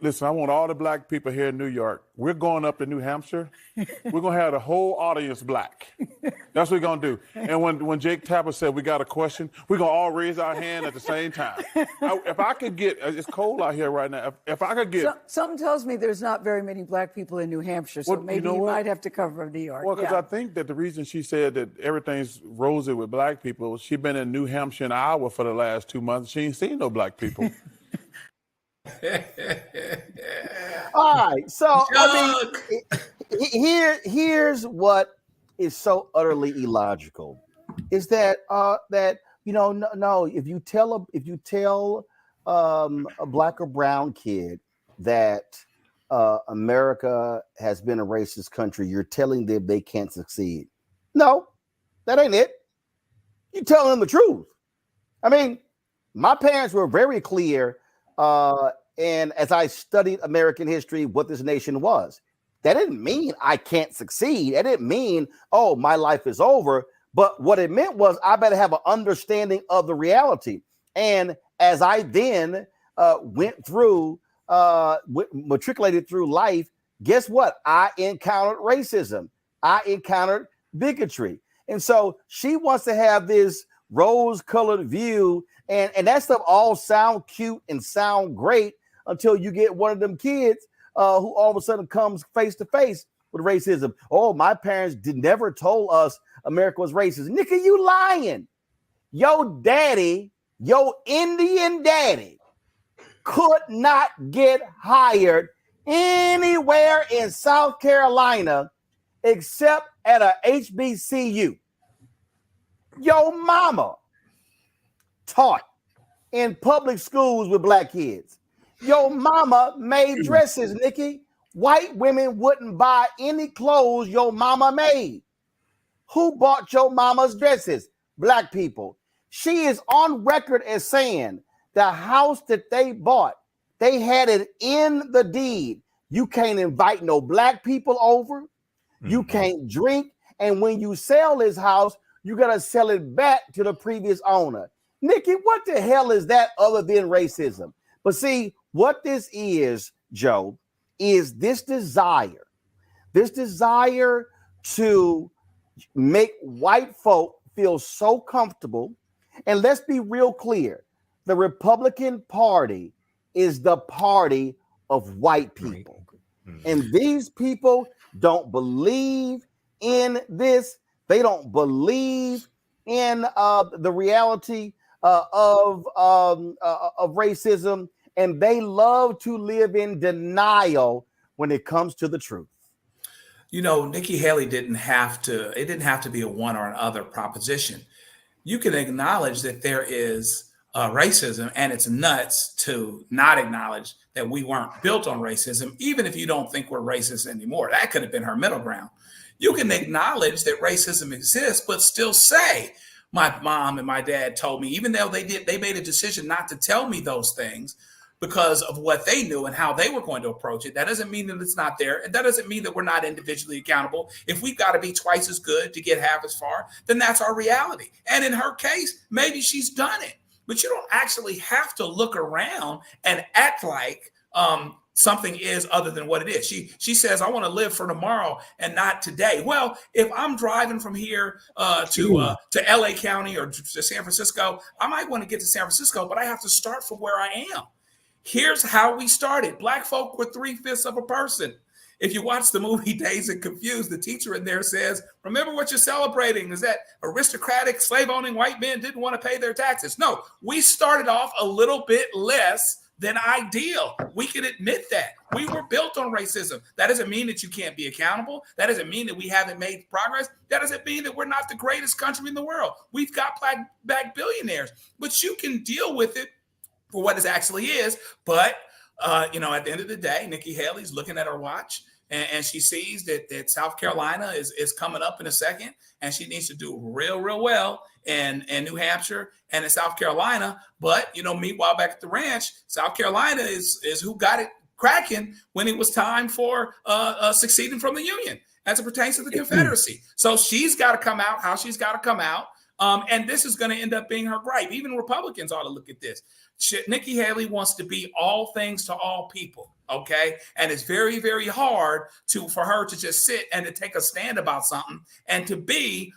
Listen, I want all the black people here in New York. We're going up to New Hampshire. We're going to have the whole audience black. That's what we're going to do. And when Jake Tapper said we got a question, we're going to all raise our hand at the same time. If I could get, it's cold out here right now. If I could get. Something tells me there's not very many black people in New Hampshire, so maybe you might have to cover New York. Well, because I think that the reason she said that everything's rosy with black people, she's been in New Hampshire an hour for the last 2 months. She ain't seen no black people. All right, so I mean, here's what is so utterly illogical, is that no, if you tell a black or brown kid that America has been a racist country, you're telling them they can't succeed. No, that ain't it. You're telling them the truth. I mean, my parents were very clear. And as I studied American history, what this nation was, that didn't mean I can't succeed. That didn't mean, oh, my life is over. But what it meant was I better have an understanding of the reality. And as I then went through, matriculated through life, guess what? I encountered racism. I encountered bigotry. And so she wants to have this rose-colored view. And that stuff all sound cute and sound great until you get one of them kids who all of a sudden comes face to face with racism. Oh, my parents never told us America was racist. Nikki, you lying. Your daddy, your Indian daddy, could not get hired anywhere in South Carolina except at a HBCU. Your mama taught in public schools with black kids. Your mama made dresses, Nikki. White women wouldn't buy any clothes your mama made. Who bought your mama's dresses? Black people. She is on record as saying the house that they bought, they had it in the deed. You can't invite no black people over. You can't drink. And when you sell this house, you got to sell it back to the previous owner. Nikki, what the hell is that other than racism? But see, what this is, Joe, is this desire to make white folk feel so comfortable. And let's be real clear. The Republican Party is the party of white people. And these people don't believe in this. They don't believe in the reality of racism, and they love to live in denial when it comes to the truth. Nikki Haley didn't have to be a one or another proposition. You can acknowledge that there is racism, and it's nuts to not acknowledge that we weren't built on racism, even if you don't think we're racist anymore. That could have been her middle ground. You can acknowledge that racism exists, but still say, my mom and my dad told me, even though they made a decision not to tell me those things because of what they knew and how they were going to approach it. That doesn't mean that it's not there. And that doesn't mean that we're not individually accountable. If we've got to be twice as good to get half as far, then that's our reality. And in her case, maybe she's done it. But you don't actually have to look around and act like something is other than what it is. She says, I want to live for tomorrow and not today. Well, if I'm driving from here to LA County or to San Francisco, I might want to get to San Francisco, but I have to start from where I am. Here's how we started. Black folk were 3/5 of a person. If you watch the movie Dazed and Confused, the teacher in there says, remember what you're celebrating is that aristocratic slave-owning white men didn't want to pay their taxes. No, we started off a little bit less than ideal. We can admit that. We were built on racism. That doesn't mean that you can't be accountable. That doesn't mean that we haven't made progress. That doesn't mean that we're not the greatest country in the world. We've got black billionaires, but you can deal with it for what it actually is. But, at the end of the day, Nikki Haley's looking at her watch and she sees that South Carolina is coming up in a second, and she needs to do real, real well in New Hampshire and in South Carolina. But, meanwhile, back at the ranch, South Carolina is who got it cracking when it was time for succeeding from the Union as it pertains to the Confederacy. So she's got to come out how she's got to come out. And this is going to end up being her gripe. Even Republicans ought to look at this. Nikki Haley wants to be all things to all people, okay? And it's very, very hard for her to just sit and to take a stand about something and to be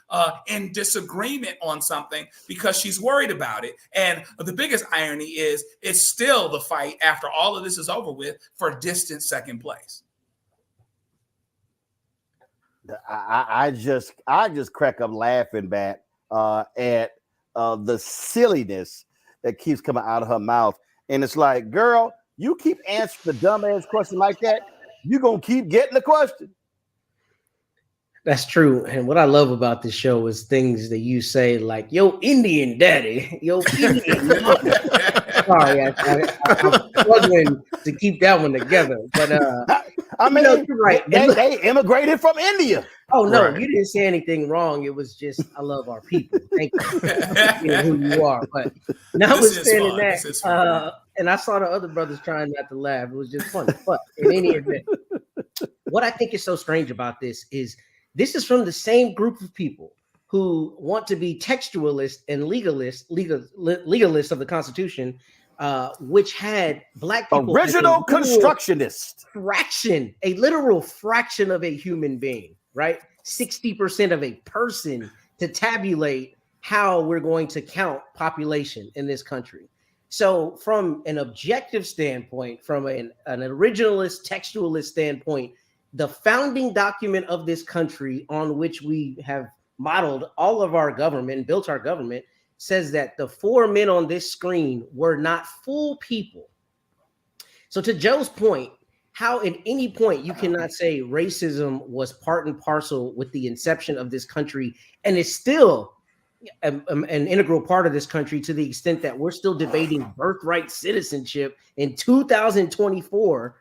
in disagreement on something because she's worried about it. And the biggest irony is it's still the fight after all of this is over with for distant second place. I just crack up laughing back at the silliness that keeps coming out of her mouth. And it's like, girl, you keep answering the dumbass question like that, you're going to keep getting the question. That's true. And what I love about this show is things that you say like, yo, Indian daddy, yo, Indian mother. Sorry, I'm struggling to keep that one together. But I mean, you're right. They immigrated from India. Oh, no, right. You didn't say anything wrong. It was just, I love our people. Thank you. Who you are. But notwithstanding that, and I saw the other brothers trying not to laugh. It was just funny. But in any event, what I think is so strange about this is from the same group of people who want to be textualists and legalists of the Constitution, which had black people original constructionists a literal fraction of a human being, right? 60% of a person to tabulate how we're going to count population in this country. So from an objective standpoint, from an originalist, textualist standpoint, the founding document of this country on which we have modeled all of our government and built our government says that the four men on this screen were not full people. So to Joe's point, how at any point you cannot say racism was part and parcel with the inception of this country and is still an integral part of this country to the extent that we're still debating birthright citizenship in 2024.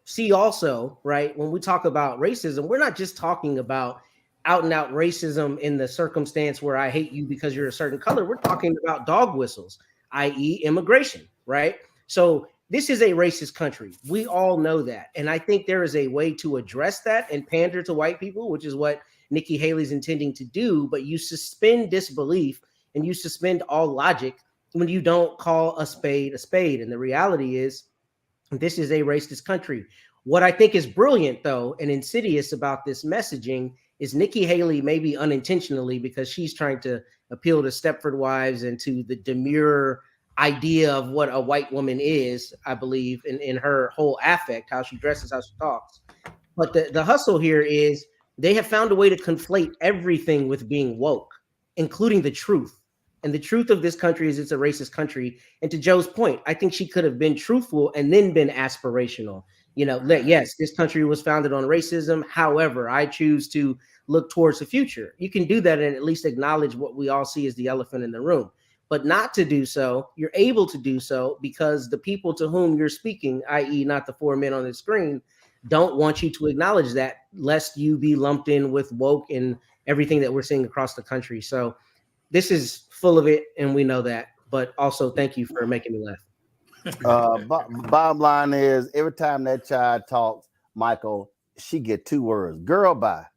See also, right, when we talk about racism, we're not just talking about out and out racism in the circumstance where I hate you because you're a certain color. We're talking about dog whistles, i.e. immigration, right? So this is a racist country. We all know that. And I think there is a way to address that and pander to white people, which is what Nikki Haley's intending to do. But you suspend disbelief and you suspend all logic when you don't call a spade a spade. And the reality is this is a racist country. What I think is brilliant, though, and insidious about this messaging is Nikki Haley, maybe unintentionally, because she's trying to appeal to Stepford wives and to the demure idea of what a white woman is, I believe, in her whole affect, how she dresses, how she talks. But the hustle here is they have found a way to conflate everything with being woke, including the truth. And the truth of this country is it's a racist country. And to Joe's point, I think she could have been truthful and then been aspirational. Yes, this country was founded on racism. However, I choose to look towards the future. You can do that and at least acknowledge what we all see as the elephant in the room. But not to do so, you're able to do so because the people to whom you're speaking, i.e. not the four men on the screen, don't want you to acknowledge that, lest you be lumped in with woke and everything that we're seeing across the country. So this is full of it, and we know that. But also, thank you for making me laugh. Bottom line is, every time that child talks, Michael, she get 2 words. Girl, bye.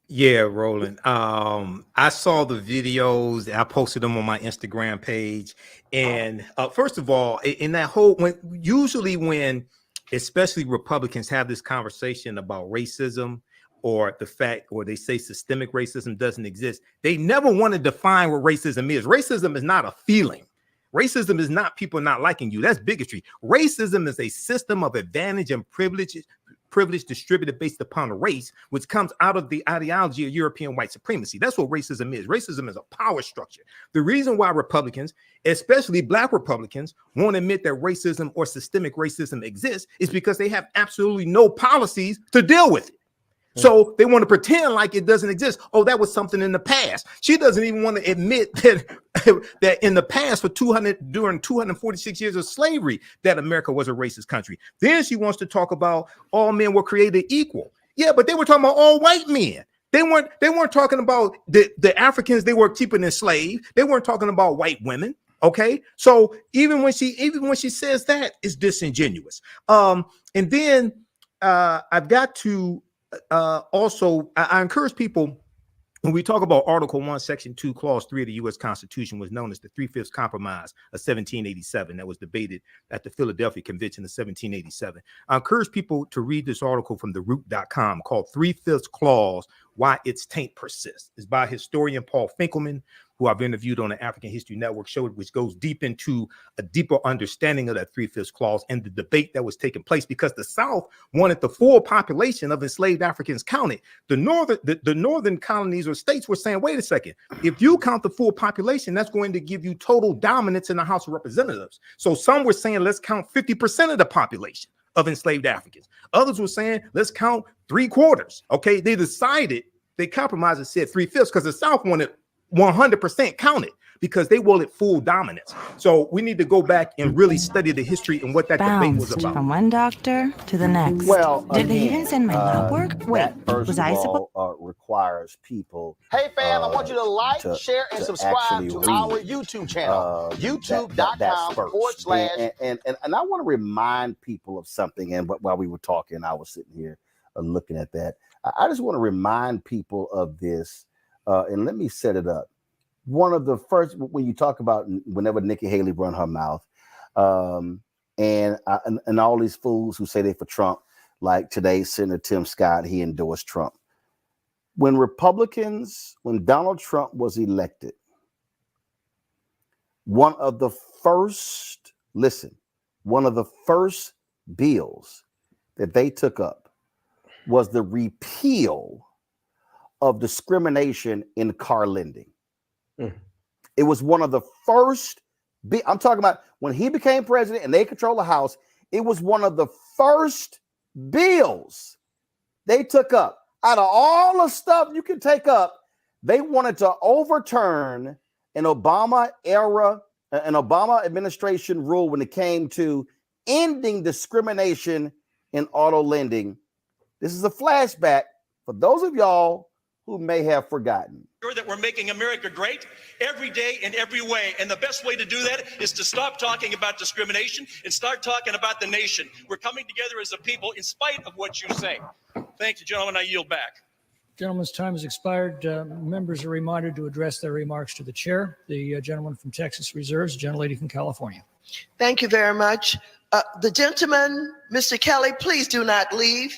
Yeah, Roland. I saw the videos. I posted them on my Instagram page. And first of all, in that whole, when especially Republicans have this conversation about racism or the fact, or they say systemic racism doesn't exist, they never want to define what racism is. Racism is not a feeling. Racism is not people not liking you. That's bigotry. Racism is a system of advantage and privilege distributed based upon a race, which comes out of the ideology of European white supremacy. That's what racism is. Racism is a power structure. The reason why Republicans, especially Black Republicans, won't admit that racism or systemic racism exists is because they have absolutely no policies to deal with it. So they want to pretend like it doesn't exist. Oh, that was something in the past. She doesn't even want to admit that in the past during 246 years of slavery, that America was a racist country. Then she wants to talk about all men were created equal. Yeah, but they were talking about all white men. They weren't talking about the Africans they were keeping enslaved. They weren't talking about white women. Okay, so even when she says that, it's disingenuous. And then I've got to. Also, I encourage people, when we talk about Article 1, Section 2, Clause 3 of the U.S. Constitution, was known as the Three-Fifths Compromise of 1787 that was debated at the Philadelphia Convention of 1787. I encourage people to read this article from theroot.com called Three-Fifths Clause, Why Its Taint Persists. It's by historian Paul Finkelman, who I've interviewed on the African History Network show, which goes deep into a deeper understanding of that Three-Fifths Clause and the debate that was taking place, because the South wanted the full population of enslaved Africans counted. The northern colonies or states were saying, wait a second, if you count the full population, that's going to give you total dominance in the House of Representatives. So some were saying, let's count 50% of the population of enslaved Africans. Others were saying, let's count 3/4. Okay, they compromised and said 3/5 because the South wanted 100% counted because they wanted full dominance. So we need to go back and really study the history and what that debate was about. From one doctor to the next. Well, did they even send my lab work? Wait, was I supposed? Requires people. Hey fam, I want you to like, share, and subscribe to our YouTube channel, youtube.com/. And I want to remind people of something. And while we were talking, I was sitting here looking at that. I just want to remind people of this. And let me set it up. One of the first, when you talk about whenever Nikki Haley run her mouth, and all these fools who say they for Trump, like today, Senator Tim Scott, he endorsed Trump. When Donald Trump was elected, one of the first bills that they took up was the repeal of discrimination in car lending. It was one of the first. I'm talking about when he became president and they control the House. It was one of the first bills they took up. Out of all the stuff you can take up, they wanted to overturn an Obama administration rule when it came to ending discrimination in auto lending. This is a flashback for those of y'all who may have forgotten. That we're making America great every day in every way. And the best way to do that is to stop talking about discrimination and start talking about the nation. We're coming together as a people in spite of what you say. Thank you, gentlemen. I yield back. Gentleman's time has expired. Members are reminded to address their remarks to the chair. The gentleman from Texas reserves, the gentlelady from California. Thank you very much. The gentleman, Mr. Kelly, please do not leave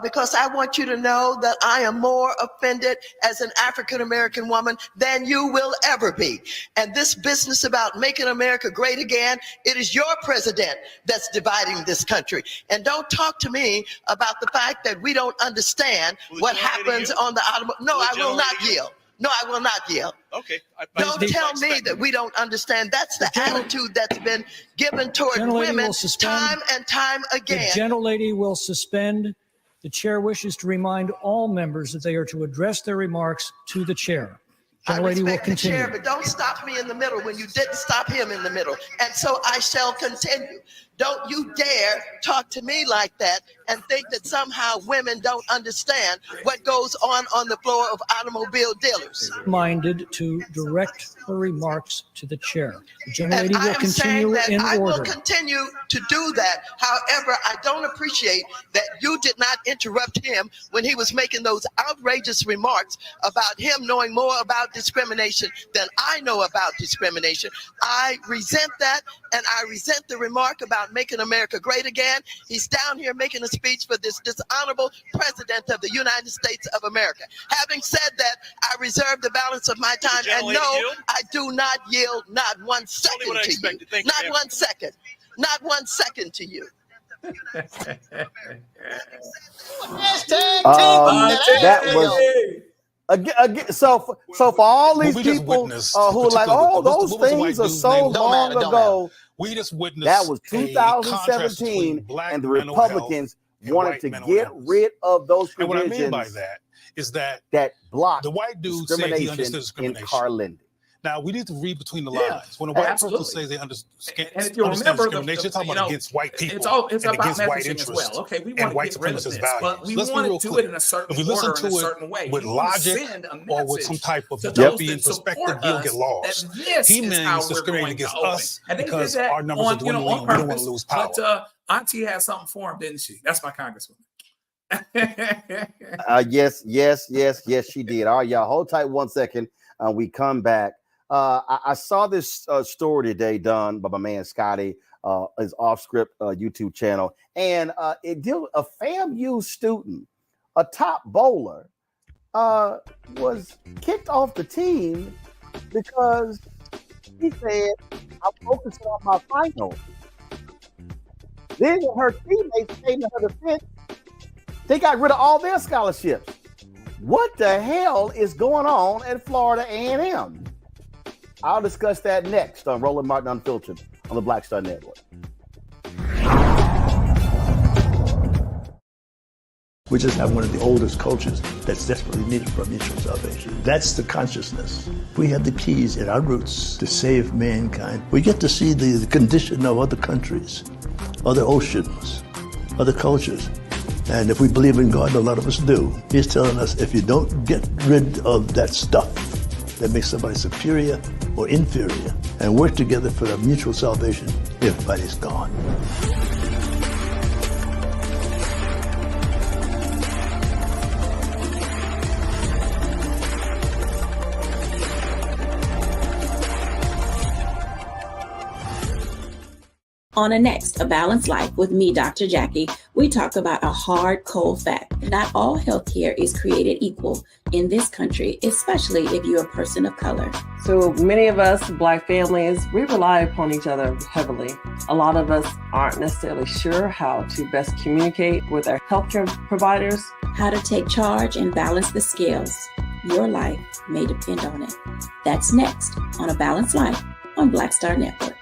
because I want you to know that I am more offended as an African-American woman than you will ever be. And this business about making America great again, it is your president that's dividing this country. And don't talk to me about the fact that we don't understand what happens on the automobile. No, I will not yield. No, I will not yell. Okay. Don't tell me that we don't understand. That's the attitude that's been given toward women time and time again. The gentlelady will suspend. The chair wishes to remind all members that they are to address their remarks to the chair. I Gentlelady will respect the continue. chair, but don't stop me in the middle when you didn't stop him in the middle. And so I shall continue. Don't you dare talk to me like that and think that somehow women don't understand what goes on the floor of automobile dealers. Minded to direct her remarks to the chair. The And gentlelady I will am continue saying in that I will order. continue to do that. However, I don't appreciate that you did not interrupt him when he was making those outrageous remarks about him knowing more about discrimination than I know about discrimination. I resent that, and I resent the remark about making America great again. He's down here making a speech for this dishonorable president of the United States of America. Having said that, I reserve the balance of my time, and no, I do not yield not 1 second to you. Not 1 second. Not 1 second to you. That was again. So for all these people who are like, oh, those things are so long ago. We just witnessed that was 2017, and the Republicans wanted to get rid of those provisions. And what I mean by that is that block the white dude said he understood discrimination. In Carlinden. Now, we need to read between the lines. When a white person says they understand discrimination, they're talking about against white people it's and about against white messaging interests as well. Okay, we want to white get rid of supremacist this, but we want to do it in a certain order, in a certain way. With logic or with some type of utopian perspective, you'll get lost. He means discriminating against us because our numbers are dwindling. We don't want to lose power. But Auntie had something for him, didn't she? That's my congresswoman. Yes, she did. All right, y'all, hold tight 1 second. We come back. I saw this story today done by my man Scotty, his off-script YouTube channel, and it deals a FAMU student, a top bowler, was kicked off the team because he said, "I'm focusing on my finals." Then her teammates came to her defense. They got rid of all their scholarships. What the hell is going on at Florida A&M? I'll discuss that next on Roland Martin Unfiltered on the Black Star Network. We just have one of the oldest cultures that's desperately needed for mutual salvation. That's the consciousness. We have the keys in our roots to save mankind. We get to see the condition of other countries, other oceans, other cultures. And if we believe in God, a lot of us do, He's telling us if you don't get rid of that stuff that makes somebody superior or inferior and work together for the mutual salvation, everybody's gone. On a next, A Balanced Life with me, Dr. Jackie, we talk about a hard, cold fact. Not all healthcare is created equal in this country, especially if you're a person of color. So many of us, Black families, we rely upon each other heavily. A lot of us aren't necessarily sure how to best communicate with our healthcare providers. How to take charge and balance the scales. Your life may depend on it. That's next on A Balanced Life on Black Star Network.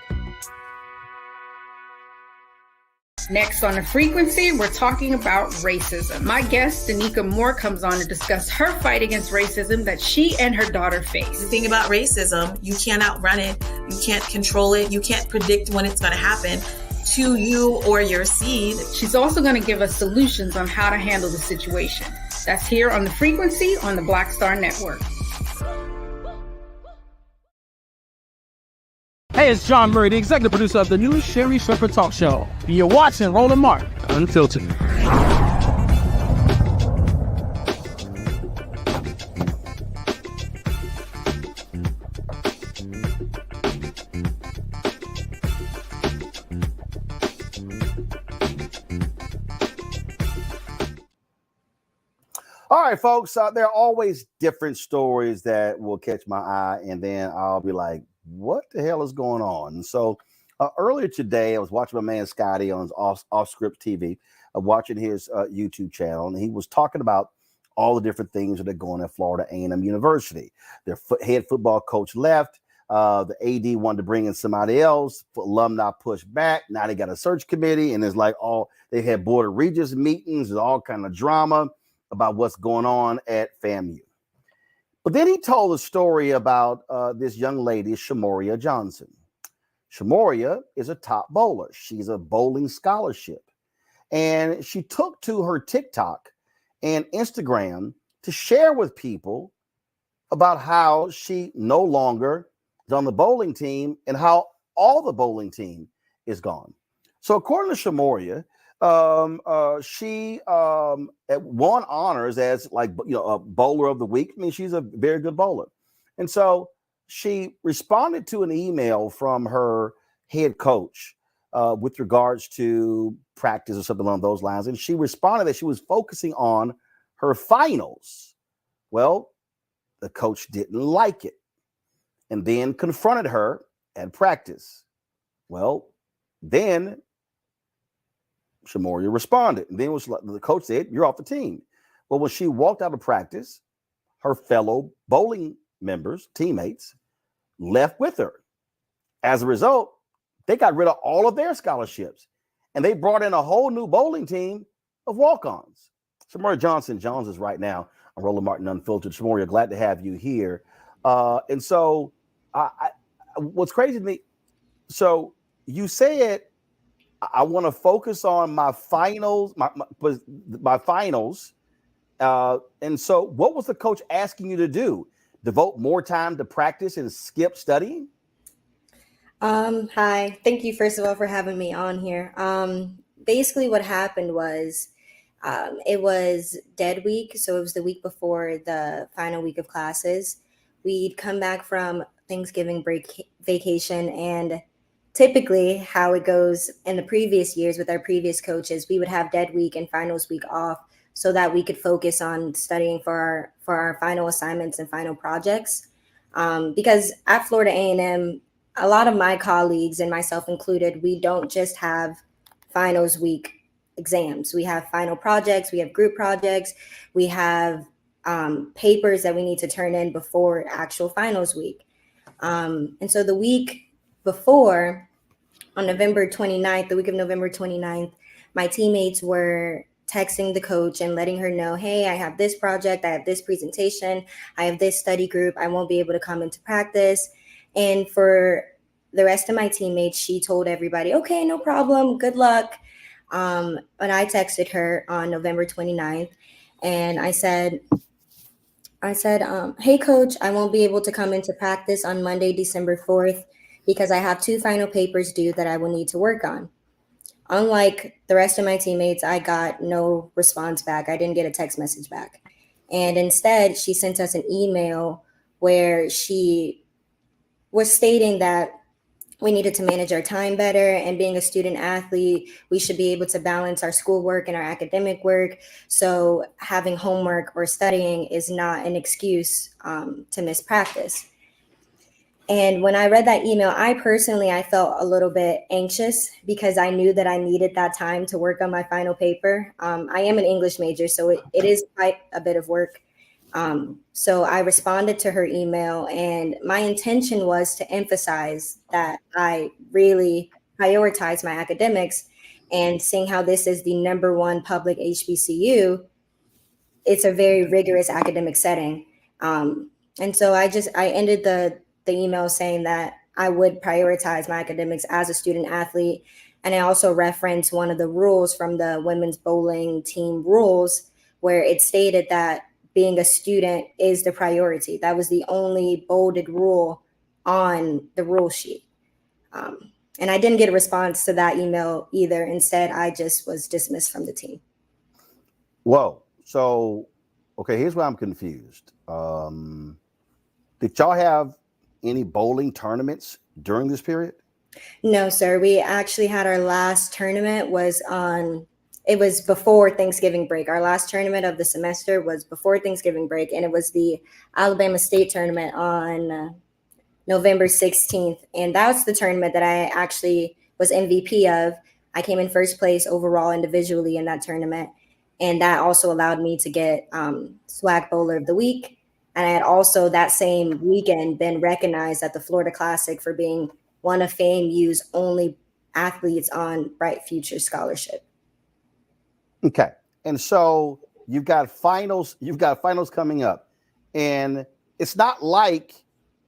Next on The Frequency, we're talking about racism. My guest, Danica Moore, comes on to discuss her fight against racism that she and her daughter face. The thing about racism, you can't outrun it. You can't control it. You can't predict when it's going to happen to you or your seed. She's also going to give us solutions on how to handle the situation. That's here on The Frequency on the Black Star Network. Hey, it's John Murray, the executive producer of the new Sherry Shepherd Talk Show. You're watching Roland Martin Unfiltered. All right, folks, there are always different stories that will catch my eye, and then I'll be like, what the hell is going on? And so earlier today, I was watching my man Scotty on his off-script TV, watching his YouTube channel, and he was talking about all the different things that are going at Florida A&M University. Their head football coach left. The AD wanted to bring in somebody else. Alumni pushed back. Now they got a search committee, and it's like they had board of regents meetings. There's all kind of drama about what's going on at FAMU. But then he told a story about this young lady, Shamoria Johnson. Shamoria is a top bowler. She's a bowling scholarship. And she took to her TikTok and Instagram to share with people about how she no longer is on the bowling team and how all the bowling team is gone. So according to Shamoria, she won honors as a bowler of the week. I mean, she's a very good bowler. And so she responded to an email from her head coach with regards to practice or something along those lines. And she responded that she was focusing on her finals. Well, the coach didn't like it and then confronted her at practice. Well, then Shamoria responded. And then the coach said, "You're off the team." Well, when she walked out of practice, her fellow bowling members, teammates, left with her. As a result, they got rid of all of their scholarships and they brought in a whole new bowling team of walk-ons. Shamoria Jones is right now on Roland Martin Unfiltered. Shamoria, glad to have you here. And so what's crazy to me, so you said, I want to focus on my finals, my finals. And so what was the coach asking you to do? Devote more time to practice and skip studying? Hi, thank you first of all for having me on here. Basically what happened was it was dead week. So it was the week before the final week of classes. We'd come back from Thanksgiving break vacation, and typically how it goes in the previous years with our previous coaches, we would have dead week and finals week off so that we could focus on studying for our final assignments and final projects. Because at Florida A&M, a lot of my colleagues and myself included, we don't just have finals week exams. We have final projects, we have group projects, we have papers that we need to turn in before actual finals week. And so the week before, on November 29th, the week of November 29th, my teammates were texting the coach and letting her know, hey, I have this project, I have this presentation, I have this study group, I won't be able to come into practice. And for the rest of my teammates, she told everybody, okay, no problem, good luck. And I texted her on November 29th and I said, hey coach, I won't be able to come into practice on Monday, December 4th, because I have 2 final papers due that I will need to work on. Unlike the rest of my teammates, I got no response back. I didn't get a text message back. And instead, she sent us an email where she was stating that we needed to manage our time better, and being a student athlete, we should be able to balance our schoolwork and our academic work. So having homework or studying is not an excuse to miss practice. And when I read that email, I felt a little bit anxious because I knew that I needed that time to work on my final paper. I am an English major, so it is quite a bit of work. So I responded to her email, and my intention was to emphasize that I really prioritize my academics, and seeing how this is the #1 public HBCU, it's a very rigorous academic setting. And so I ended the email saying that I would prioritize my academics as a student athlete. And I also referenced one of the rules from the women's bowling team rules, where it stated that being a student is the priority. That was the only bolded rule on the rule sheet. And I didn't get a response to that email either. Instead, I just was dismissed from the team. Whoa. So, okay, here's where I'm confused. Did y'all have any bowling tournaments during this period? No, sir. We actually had our last tournament it was before Thanksgiving break. Our last tournament of the semester was before Thanksgiving break, and it was the Alabama State tournament on November 16th. And that was the tournament that I actually was MVP of. I came in first place overall individually in that tournament. And that also allowed me to get SWAC Bowler of the Week. And I had also that same weekend been recognized at the Florida Classic for being one of FAMU's only athletes on Bright Future Scholarship. Okay. And so you've got finals coming up. And it's not like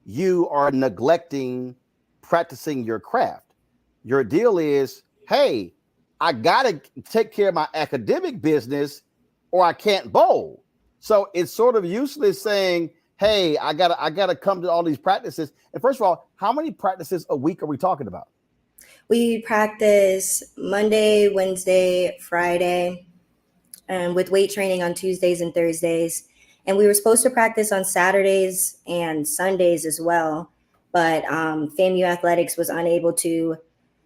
you are neglecting practicing your craft. Your deal is, hey, I gotta take care of my academic business or I can't bowl. So it's sort of useless saying, hey, I gotta come to all these practices. And first of all, how many practices a week are we talking about? We practice Monday, Wednesday, Friday, with weight training on Tuesdays and Thursdays. And we were supposed to practice on Saturdays and Sundays as well. But FAMU Athletics was unable to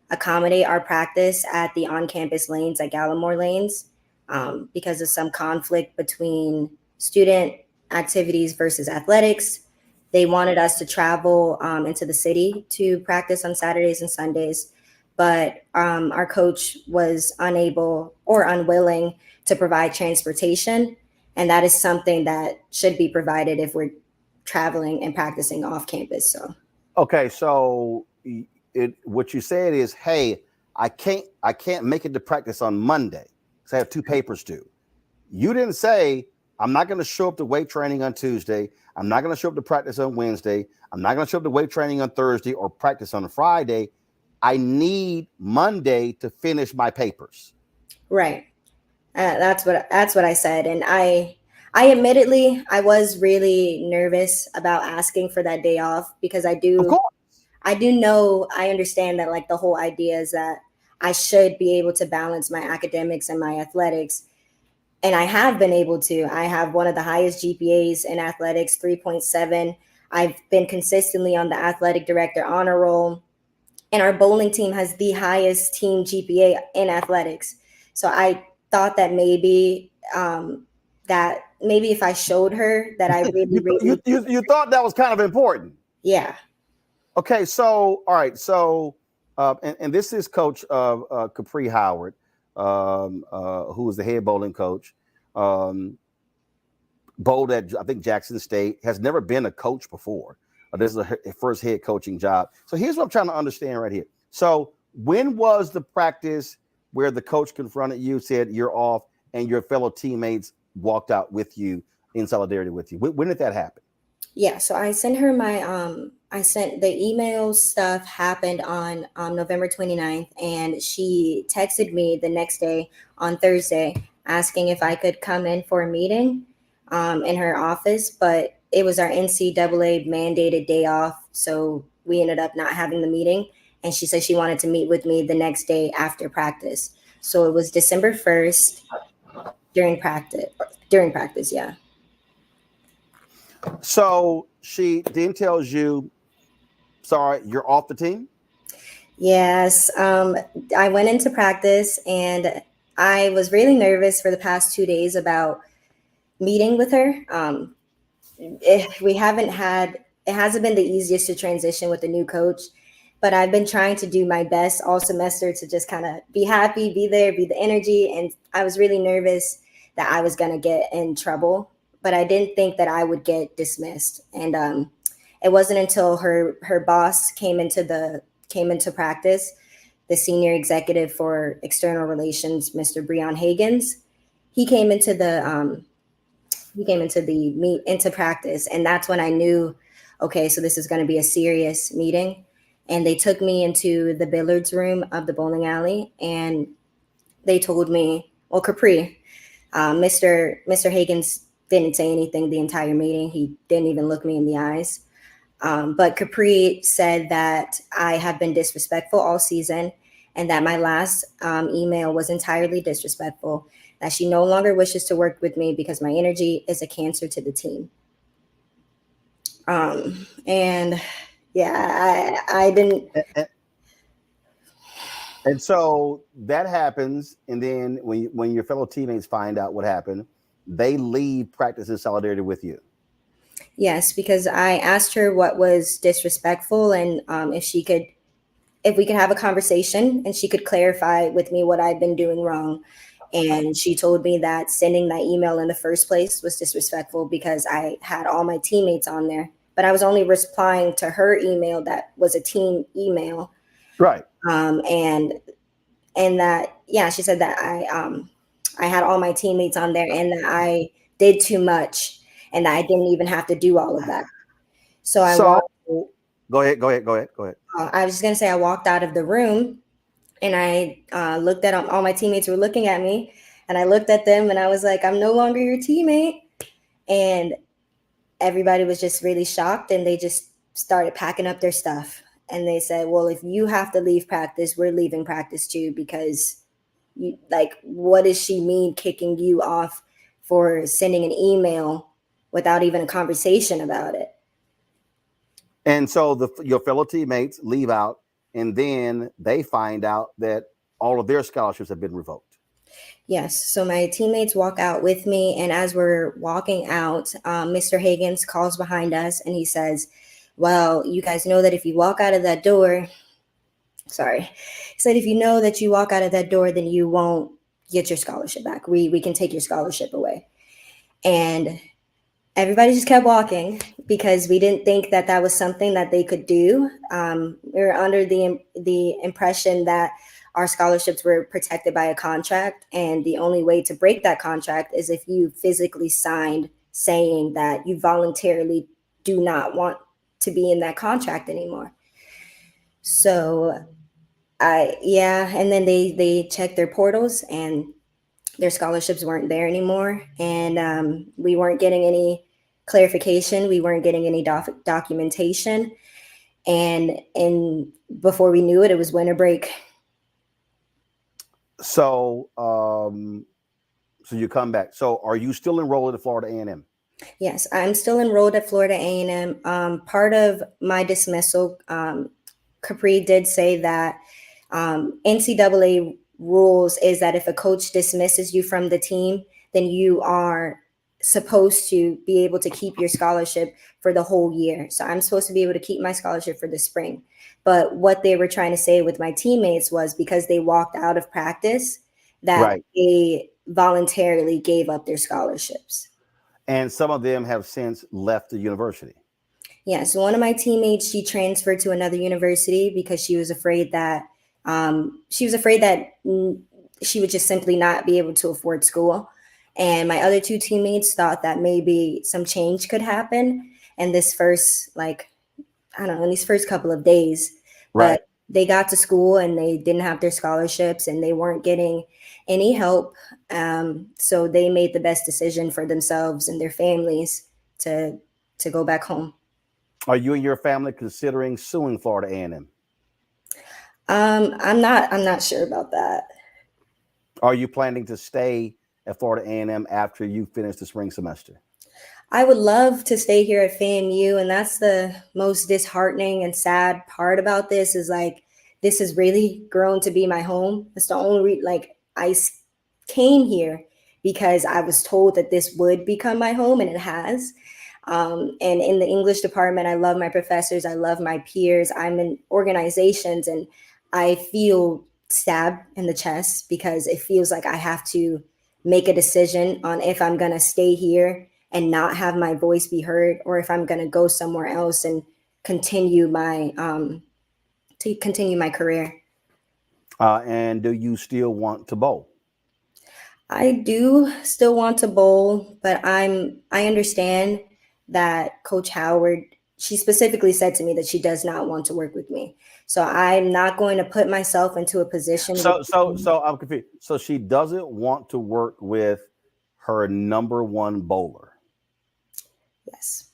accommodate our practice at the on-campus lanes at Gallimore Lanes because of some conflict between student activities versus athletics. They wanted us to travel into the city to practice on Saturdays and Sundays, but our coach was unable or unwilling to provide transportation. And that is something that should be provided if we're traveling and practicing off campus. So, okay. So what you said is, hey, I can't make it to practice on Monday because I have 2 papers due. You didn't say, I'm not going to show up to weight training on Tuesday. I'm not going to show up to practice on Wednesday. I'm not going to show up to weight training on Thursday or practice on a Friday. I need Monday to finish my papers. Right. That's what I said. And I admittedly, I was really nervous about asking for that day off because I understand that like the whole idea is that I should be able to balance my academics and my athletics. And I have been able to. I have one of the highest GPAs in athletics, 3.7. I've been consistently on the athletic director honor roll. And our bowling team has the highest team GPA in athletics. So I thought that maybe if I showed her that I really you thought that was kind of important. Yeah. Okay. So all right. So and this is Coach Capri Howard, who is the head bowling coach. Bowled at I think Jackson State, has never been a coach before. This is her first head coaching job. So here's what I'm trying to understand right here. So when was the practice where the coach confronted you, said you're off, and your fellow teammates walked out with you in solidarity with you? When did that happen? Yeah, so I sent her I sent the email stuff happened on November 29th, and she texted me the next day on Thursday asking if I could come in for a meeting in her office, but it was our NCAA mandated day off, so we ended up not having the meeting. And she said she wanted to meet with me the next day after practice. So it was December 1st during practice, yeah. So she then tells you, sorry, you're off the team? Yes. I went into practice and I was really nervous for the past 2 days about meeting with her. It hasn't been the easiest to transition with a new coach, but I've been trying to do my best all semester to just kind of be happy, be there, be the energy. And I was really nervous that I was going to get in trouble, but I didn't think that I would get dismissed. And it wasn't until her boss came into practice, the senior executive for external relations, Mr. Breon Higgins. He came into practice, and that's when I knew, okay, so this is going to be a serious meeting. And they took me into the billiards room of the bowling alley, and they told me, well, Capri, Mr. Higgins didn't say anything the entire meeting. He didn't even look me in the eyes. But Capri said that I have been disrespectful all season, and that my last email was entirely disrespectful, that she no longer wishes to work with me because my energy is a cancer to the team. And yeah, I didn't. And so that happens. And then when your fellow teammates find out what happened, they leave practice in solidarity with you. Yes, because I asked her what was disrespectful and if we could have a conversation and she could clarify with me what I've been doing wrong. And she told me that sending that email in the first place was disrespectful because I had all my teammates on there, but I was only replying to her email that was a team email. Right. And that, yeah, she said that I had all my teammates on there and that I did too much and that I didn't even have to do all of that. So go ahead. I was just going to say I walked out of the room and I looked at all my teammates were looking at me and I looked at them and I was like, I'm no longer your teammate. And everybody was just really shocked and they just started packing up their stuff. And they said, well, if you have to leave practice, we're leaving practice too, because what does she mean kicking you off for sending an email without even a conversation about it? And so your fellow teammates leave out, and then they find out that all of their scholarships have been revoked. Yes. So my teammates walk out with me. And as we're walking out, Mr. Higgins calls behind us and he says, well, you guys know that if you walk out of that door, he said, if you know that you walk out of that door, then you won't get your scholarship back. We can take your scholarship away. And everybody just kept walking because we didn't think that that was something that they could do. We were under the impression that our scholarships were protected by a contract. And the only way to break that contract is if you physically signed saying that you voluntarily do not want to be in that contract anymore. So and then they checked their portals and their scholarships weren't there anymore. And we weren't getting any clarification. We weren't getting any documentation. And before we knew it, it was winter break. So, so you come back. So are you still enrolled at Florida A&M? Yes, I'm still enrolled at Florida A&M. Part of my dismissal, Capri did say that NCAA rules is that if a coach dismisses you from the team, then you are supposed to be able to keep your scholarship for the whole year. So I'm supposed to be able to keep my scholarship for the spring. But what they were trying to say with my teammates was because they walked out of practice, that they voluntarily gave up their scholarships. And some of them have since left the university. Yeah, so one of my teammates, she transferred to another university because she was afraid that she would just simply not be able to afford school. And my other two teammates thought that maybe some change could happen in this first, in these first couple of days. Right. But they got to school and they didn't have their scholarships and they weren't getting any help. So they made the best decision for themselves and their families to go back home. Are you and your family considering suing Florida A&M? I'm not sure about that. Are you planning to stay at Florida A&M after you finish the spring semester? I would love to stay here at FAMU, and that's the most disheartening and sad part about this is this has really grown to be my home. That's the only I came here because I was told that this would become my home, and it has. And in the English department, I love my professors. I love my peers. I'm in organizations, and I feel stabbed in the chest because it feels like I have to make a decision on if I'm going to stay here and not have my voice be heard, or if I'm going to go somewhere else and continue my career. And do you still want to bowl? I do still want to bowl, but I understand that Coach Howard, she specifically said to me that she does not want to work with me. So I'm not going to put myself into a position. So I'm confused. So she doesn't want to work with her number one bowler. Yes.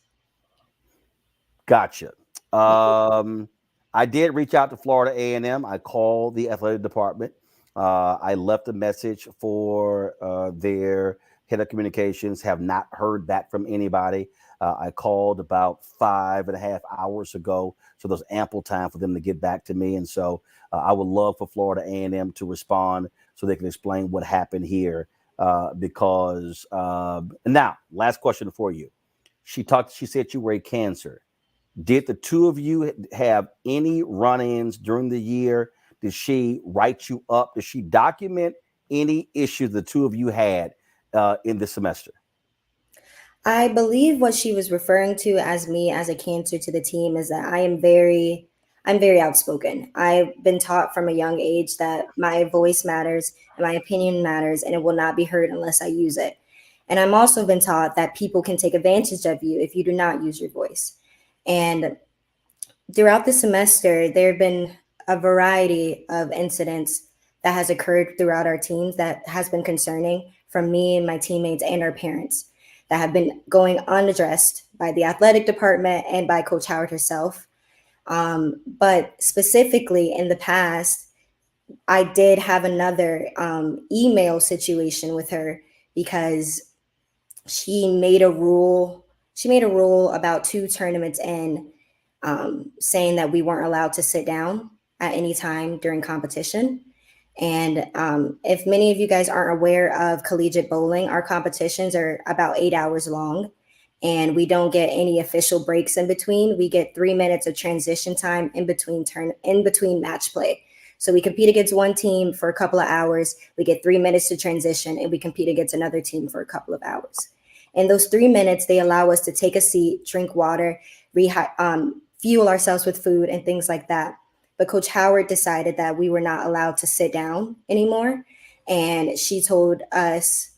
Gotcha. I did reach out to Florida A&M. I called the athletic department. I left a message for their head of communications. Have not heard back from anybody. I called about 5.5 hours ago, so there's ample time for them to get back to me. And so I would love for Florida A&M to respond so they can explain what happened here. Because now, last question for you. She said you were a Cancer. Did the two of you have any run-ins during the year? Did she write you up? Did she document any issue the two of you had in this semester? I believe what she was referring to as me as a cancer to the team is that I'm very outspoken. I've been taught from a young age that my voice matters and my opinion matters, and it will not be heard unless I use it. And I'm also been taught that people can take advantage of you if you do not use your voice. And throughout the semester, there have been a variety of incidents that has occurred throughout our teams that has been concerning from me and my teammates and our parents, that have been going unaddressed by the athletic department and by Coach Howard herself. But specifically in the past, I did have another email situation with her because she made a rule about 2 tournaments in, saying that we weren't allowed to sit down at any time during competition. And if many of you guys aren't aware of collegiate bowling, our competitions are about 8 hours long, and we don't get any official breaks in between. We get 3 minutes of transition time in between match play. So we compete against one team for a couple of hours, we get 3 minutes to transition, and we compete against another team for a couple of hours. In those 3 minutes, they allow us to take a seat, drink water, fuel ourselves with food and things like that. But Coach Howard decided that we were not allowed to sit down anymore. And she told us,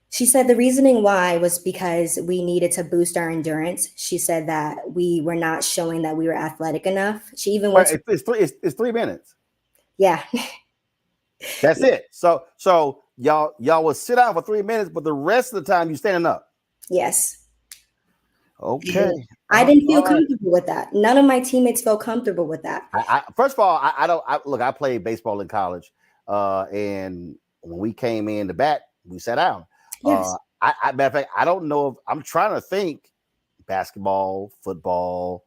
she said the reasoning why was because we needed to boost our endurance. She said that we were not showing that we were athletic enough. She even went to, it's 3 minutes. Yeah. That's it. So y'all will sit down for 3 minutes, but the rest of the time you standing up. Yes. Okay. I didn't feel comfortable with that. None of my teammates felt comfortable with that. First of all, I played baseball in college, and when we came in to bat, we sat down. Yes. Matter of fact, I don't know if I'm trying to think basketball, football,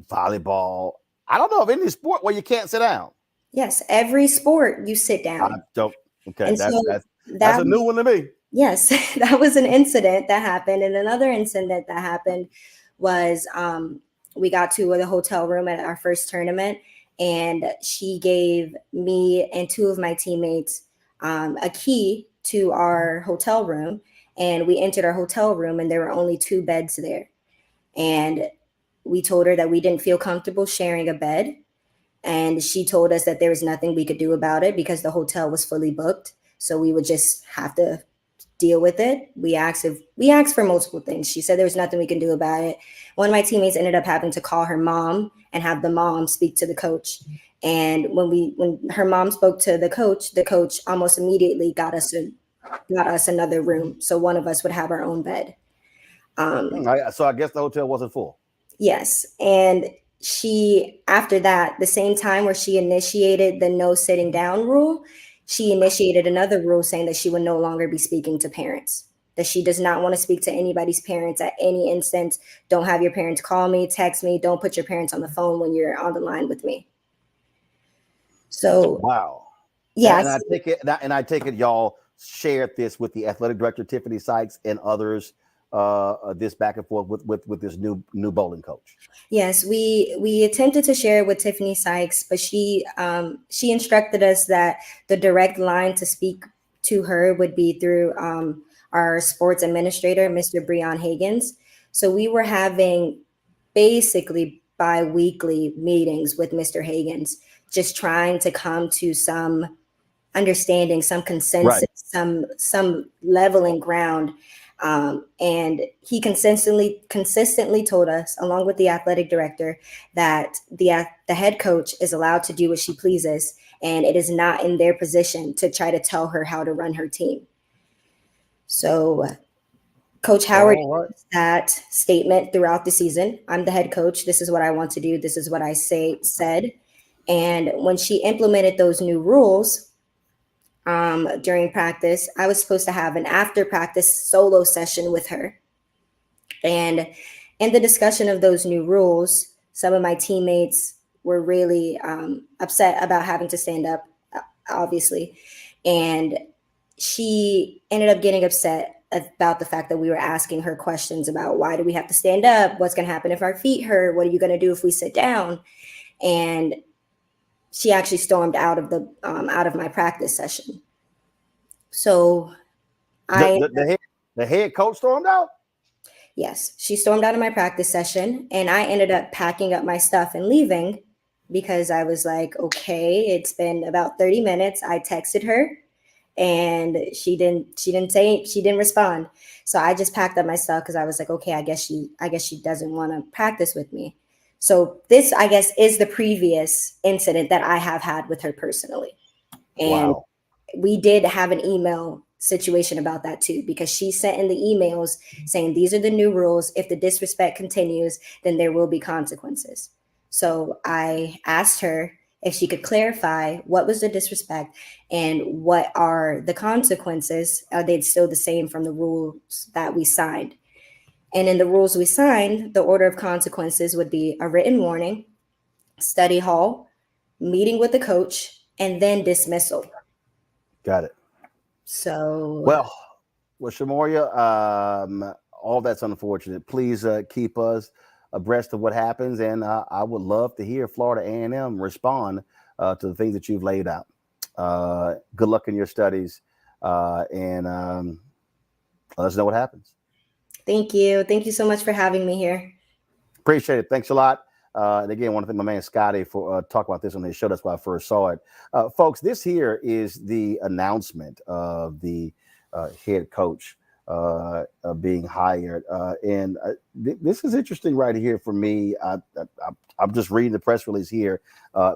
volleyball. I don't know of any sport where you can't sit down. Yes, every sport you sit down. I don't. Okay, And that's a new one to me. Yes, that was an incident that happened. And another incident that happened was we got to the hotel room at our first tournament, and she gave me and 2 of my teammates a key to our hotel room. And we entered our hotel room, and there were only 2 beds there. And we told her that we didn't feel comfortable sharing a bed. And she told us that there was nothing we could do about it because the hotel was fully booked. So we would just have to deal with it. We asked for multiple things. She said there was nothing we can do about it. One of my teammates ended up having to call her mom and have the mom speak to the coach. And when her mom spoke to the coach almost immediately got us another room. So one of us would have our own bed. So I guess the hotel wasn't full. Yes. And she, after that, the same time where she initiated the no sitting down rule, she initiated another rule saying that she would no longer be speaking to parents, that she does not want to speak to anybody's parents at any instance. Don't have your parents call me, text me. Don't put your parents on the phone when you're on the line with me. So, wow. Yeah. And I take it y'all shared this with the athletic director, Tiffany Sykes, and others, this back and forth with this new bowling coach. Yes, we attempted to share it with Tiffany Sykes, but she instructed us that the direct line to speak to her would be through our sports administrator, Mr. Breon Higgins. So we were having basically bi-weekly meetings with Mr. Higgins, just trying to come to some understanding, some consensus, right, some leveling ground. And he consistently told us, along with the athletic director, that the head coach is allowed to do what she pleases, and it is not in their position to try to tell her how to run her team. So Coach Howard used that statement throughout the season. I'm the head coach. This is what I want to do. This is what I said. And when she implemented those new rules, during practice, I was supposed to have an after practice solo session with her. And in the discussion of those new rules, some of my teammates were really upset about having to stand up, obviously. And she ended up getting upset about the fact that we were asking her questions about why do we have to stand up? What's going to happen if our feet hurt? What are you going to do if we sit down? And she actually stormed out of my practice session. So the head coach stormed out? Yes, she stormed out of my practice session, and I ended up packing up my stuff and leaving because I was like, okay, it's been about 30 minutes. I texted her and she didn't respond. So I just packed up my stuff because I was like, okay, I guess she doesn't want to practice with me. So this, I guess, is the previous incident that I have had with her personally. And we did have an email situation about that too, because she sent in the emails saying these are the new rules. If the disrespect continues, then there will be consequences. So I asked her if she could clarify what was the disrespect and what are the consequences. Are they still the same from the rules that we signed? And in the rules we signed, the order of consequences would be a written warning, study hall, meeting with the coach, and then dismissal. Got it. So well, Shamoria, all that's unfortunate. Please keep us abreast of what happens, and I would love to hear Florida A&M respond to the things that you've laid out. Good luck in your studies, and let us know what happens. Thank you. Thank you so much for having me here. Appreciate it. Thanks a lot. And again, I want to thank my man Scotty for talk about this on his show. That's why I first saw it. Folks, this here is the announcement of the head coach being hired. And this is interesting right here for me. I'm just reading the press release here,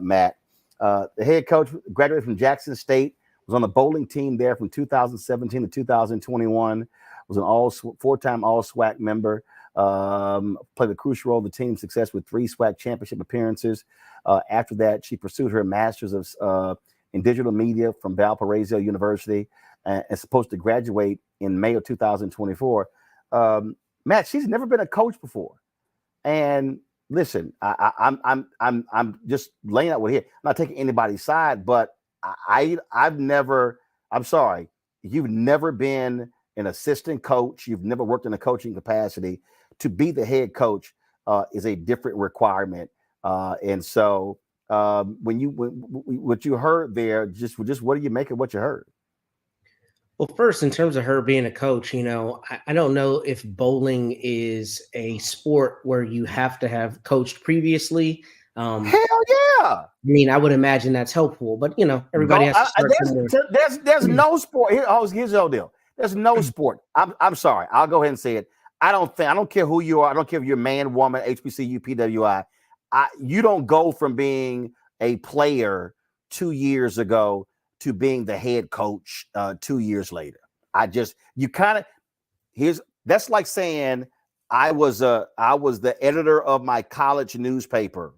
Matt. The head coach graduated from Jackson State, was on the bowling team there from 2017 to 2021, was an four-time All-SWAC member. Played a crucial role in the team's success with 3 SWAC championship appearances. After that, she pursued her master's in digital media from Valparaiso University and is supposed to graduate in May of 2024. Matt, she's never been a coach before. And listen, I'm just laying out what here. I'm not taking anybody's side, but I'm sorry, you've never been an assistant coach. You've never worked in a coaching capacity. To be the head coach is a different requirement. And so what you heard there, just what do you make of what you heard? Well, first, in terms of her being a coach, I don't know if bowling is a sport where you have to have coached previously. Hell yeah. I mean, I would imagine that's helpful, but everybody has to start there's no sport. Here's the whole deal. There's no sport. I'm sorry. I'll go ahead and say it. I don't care who you are. I don't care if you're man, woman, HBCU, PWI. You don't go from being a player 2 years ago to being the head coach 2 years later. That's like saying I was the editor of my college newspaper,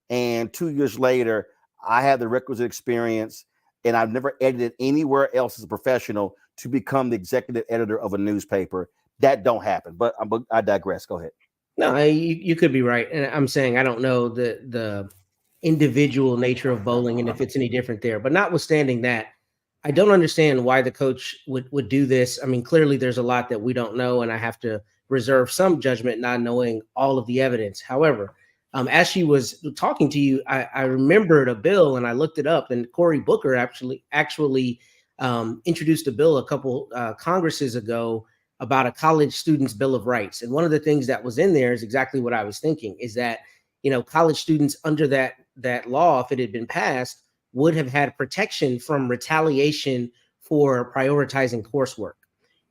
and 2 years later I had the requisite experience, and I've never edited anywhere else as a professional to become the executive editor of a newspaper. That don't happen. But I digress. Go ahead. No, you could be right. And I'm saying I don't know the individual nature of bowling and if it's any different there. But notwithstanding that, I don't understand why the coach would do this. I mean, clearly there's a lot that we don't know, and I have to reserve some judgment not knowing all of the evidence. However, as she was talking to you, I remembered a bill and I looked it up, and Cory Booker actually introduced a bill a couple Congresses ago about a college student's Bill of Rights. And one of the things that was in there is exactly what I was thinking, is that, college students under that law, if it had been passed, would have had protection from retaliation for prioritizing coursework.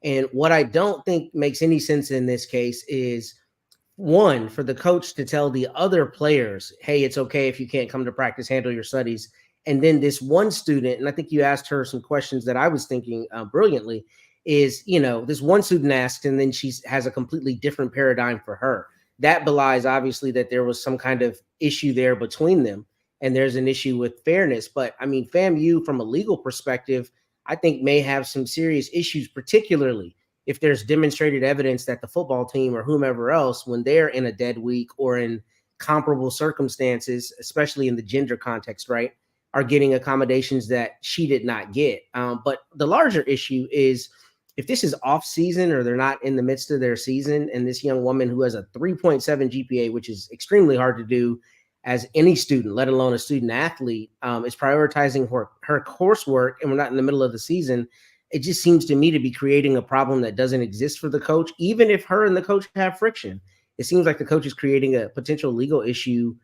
And what I don't think makes any sense in this case is, one, for the coach to tell the other players, hey, it's okay if you can't come to practice, handle your studies. And then this one student, and I think you asked her some questions that I was thinking brilliantly, is, this one student asked, and then she has a completely different paradigm for her. That belies, obviously, that there was some kind of issue there between them, and there's an issue with fairness. But I mean, FAMU, from a legal perspective, I think may have some serious issues, particularly if there's demonstrated evidence that the football team or whomever else, when they're in a dead week or in comparable circumstances, especially in the gender context, right, are getting accommodations that she did not get. But the larger issue is, if this is off season or they're not in the midst of their season, and this young woman who has a 3.7 GPA, which is extremely hard to do as any student, let alone a student athlete, is prioritizing her coursework, and we're not in the middle of the season, it just seems to me to be creating a problem that doesn't exist for the coach. Even if her and the coach have friction, it seems like the coach is creating a potential legal issue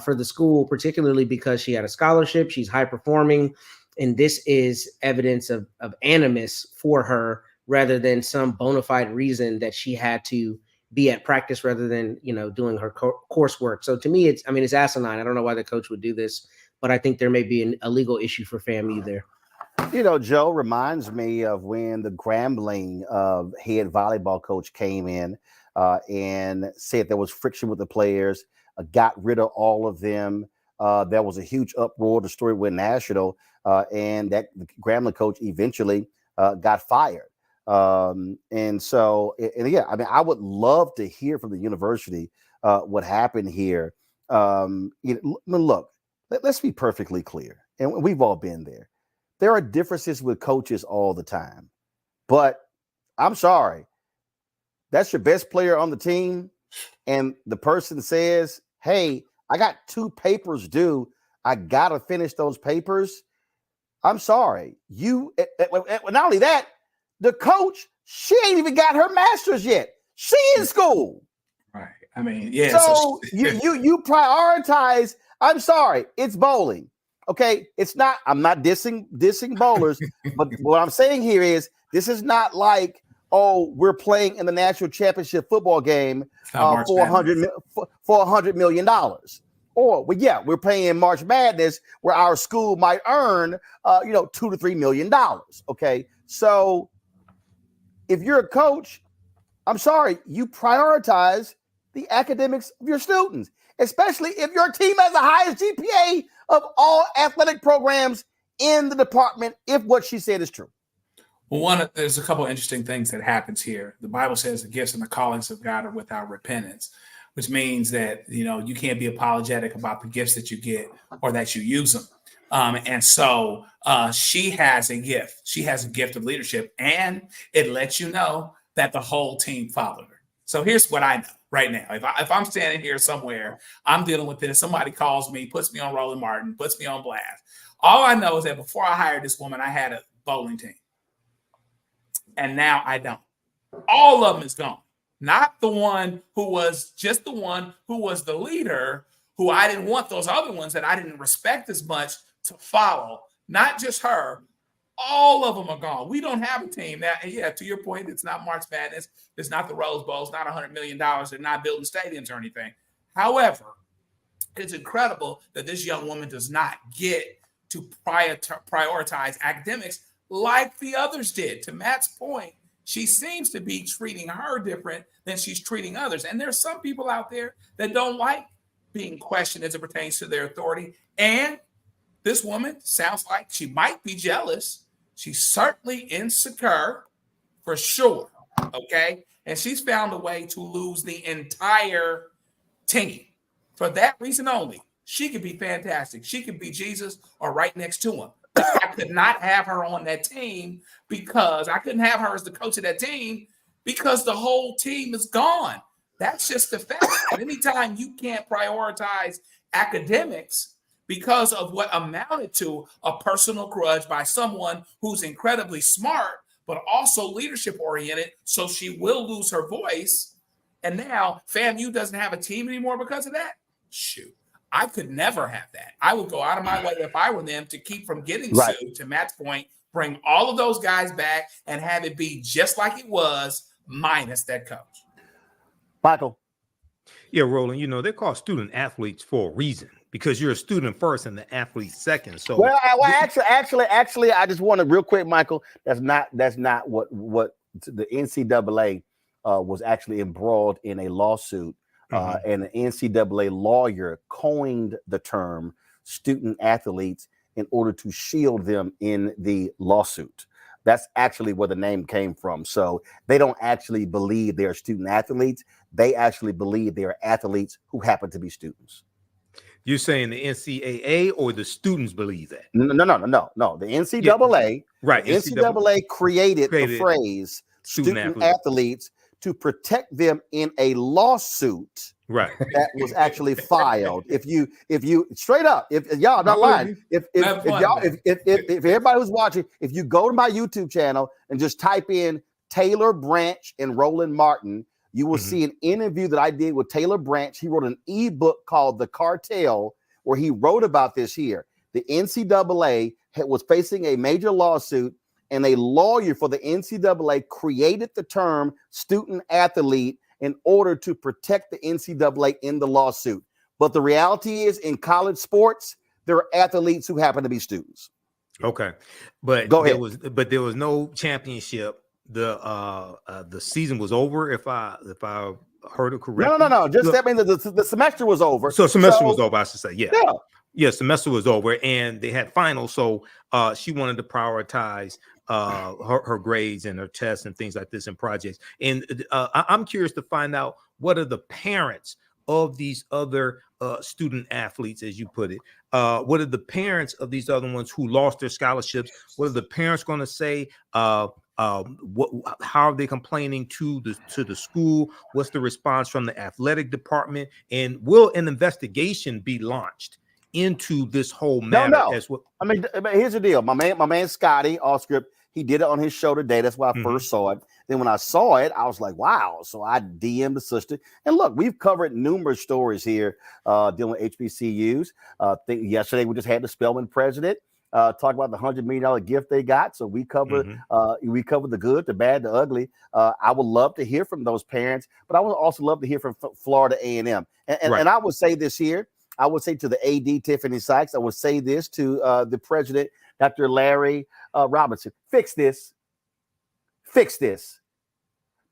for the school, particularly because she had a scholarship, she's high performing, and this is evidence of animus for her rather than some bona fide reason that she had to be at practice rather than, doing her coursework. So to me, it's asinine. I don't know why the coach would do this, but I think there may be a legal issue for FAMU there. Joe reminds me of when the Grambling head volleyball coach came in and said there was friction with the players, got rid of all of them. There was a huge uproar. The story went national, and that the Grambling coach eventually got fired. And yeah, I mean, I would love to hear from the university what happened here. Look, let's be perfectly clear, and we've all been there. There are differences with coaches all the time, but I'm sorry, that's your best player on the team, and the person says, "Hey, I got 2 papers due. I gotta finish those papers." I'm sorry, not only that. The coach, she ain't even got her master's yet. She in school. Right. I mean, yeah. So you prioritize. I'm sorry, it's bowling. Okay. It's not, I'm not dissing bowlers, but what I'm saying here is this is not like, oh, we're playing in the national championship football game for $100 million. Or we're playing in March Madness where our school might earn $2 to $3 million. Okay. So if you're a coach, I'm sorry, you prioritize the academics of your students, especially if your team has the highest GPA of all athletic programs in the department, if what she said is true. Well, there's a couple of interesting things that happens here. The Bible says the gifts and the callings of God are without repentance, which means that, you can't be apologetic about the gifts that you get or that you use them. And so she has a gift. She has a gift of leadership, and it lets you know that the whole team followed her. So here's what I know right now. If I'm standing here somewhere, I'm dealing with this. Somebody calls me, puts me on Roland Martin, puts me on blast. All I know is that before I hired this woman, I had a bowling team. And now I don't. All of them is gone. Not the one who was just the one who was the leader, who I didn't want those other ones that I didn't respect as much to follow. Not just her. All of them are gone. We don't have a team now. And yeah, to your point, it's not March Madness. It's not the Rose Bowl. It's not $100 million. They're not building stadiums or anything. However, it's incredible that this young woman does not get to prioritize academics like the others did. To Matt's point, she seems to be treating her different than she's treating others. And there's some people out there that don't like being questioned as it pertains to their authority. And this woman sounds like she might be jealous. She's certainly insecure, for sure, okay? And she's found a way to lose the entire team. For that reason only, she could be fantastic. She could be Jesus or right next to him. But I could not have her on that team because I couldn't have her as the coach of that team because the whole team is gone. That's just the fact. And anytime you can't prioritize academics because of what amounted to a personal grudge by someone who's incredibly smart, but also leadership oriented, so she will lose her voice. And now FAMU doesn't have a team anymore because of that. Shoot, I could never have that. I would go out of my way if I were them to keep from getting sued. To Matt's point, bring all of those guys back and have it be just like it was, minus that coach. Michael. Yeah, Roland, they're called student athletes for a reason, because you're a student first and the athlete second. So actually, I just want to real quick, Michael. That's not what the NCAA was actually embroiled in a lawsuit, and the NCAA lawyer coined the term student athletes in order to shield them in the lawsuit. That's actually where the name came from. So they don't actually believe they're student athletes. They actually believe they're athletes who happen to be students. You're saying the NCAA or the students believe that? No. The NCAA, right? NCAA created the phrase student athletes to protect them in a lawsuit right that was actually filed. If you straight up, if y'all not lying, if everybody who's watching, if you go to my YouTube channel and just type in Taylor Branch and Roland Martin, you will see an interview that I did with Taylor Branch. He wrote an ebook called The Cartel, where he wrote about this here. The NCAA was facing a major lawsuit, and a lawyer for the NCAA created the term student athlete in order to protect the NCAA in the lawsuit. But the reality is, in college sports, there are athletes who happen to be students. Okay, but there was no championship. The season was over. If I heard it correctly. No. Just that means the semester was over. So semester was over. I should say, yeah. Semester was over, and they had finals. So she wanted to prioritize her grades and her tests and things like this and projects. And I'm curious to find out, what are the parents of these other student athletes, as you put it? What are the parents of these other ones who lost their scholarships? What are the parents going to say? How are they complaining to the school? What's the response from the athletic department? And will an investigation be launched into this whole matter? No. As well? I mean, here's the deal. My man Scotty Allscript, he did it on his show today. That's why I first saw it. Then when I saw it, I was like, wow. So I DM'd the sister. And look, we've covered numerous stories here dealing with HBCUs. Yesterday, we just had the Spelman president talk about the $100 million gift they got. So we covered the good, the bad, the ugly. I would love to hear from those parents, but I would also love to hear from Florida A&M. And I would say this here. I would say to the AD, Tiffany Sykes, I would say this to the president, Dr. Larry Robinson, fix this.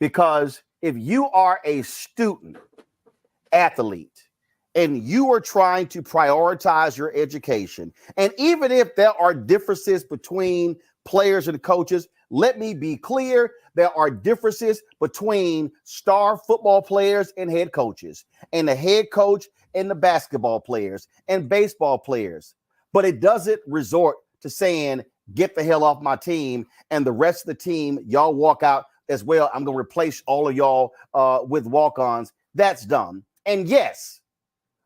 Because if you are a student athlete and you are trying to prioritize your education, and even if there are differences between players and coaches, let me be clear, there are differences between star football players and head coaches, and the head coach and the basketball players and baseball players. But it doesn't resort to saying, get the hell off my team, and the rest of the team, y'all walk out as well. I'm going to replace all of y'all with walk-ons. That's dumb. And yes,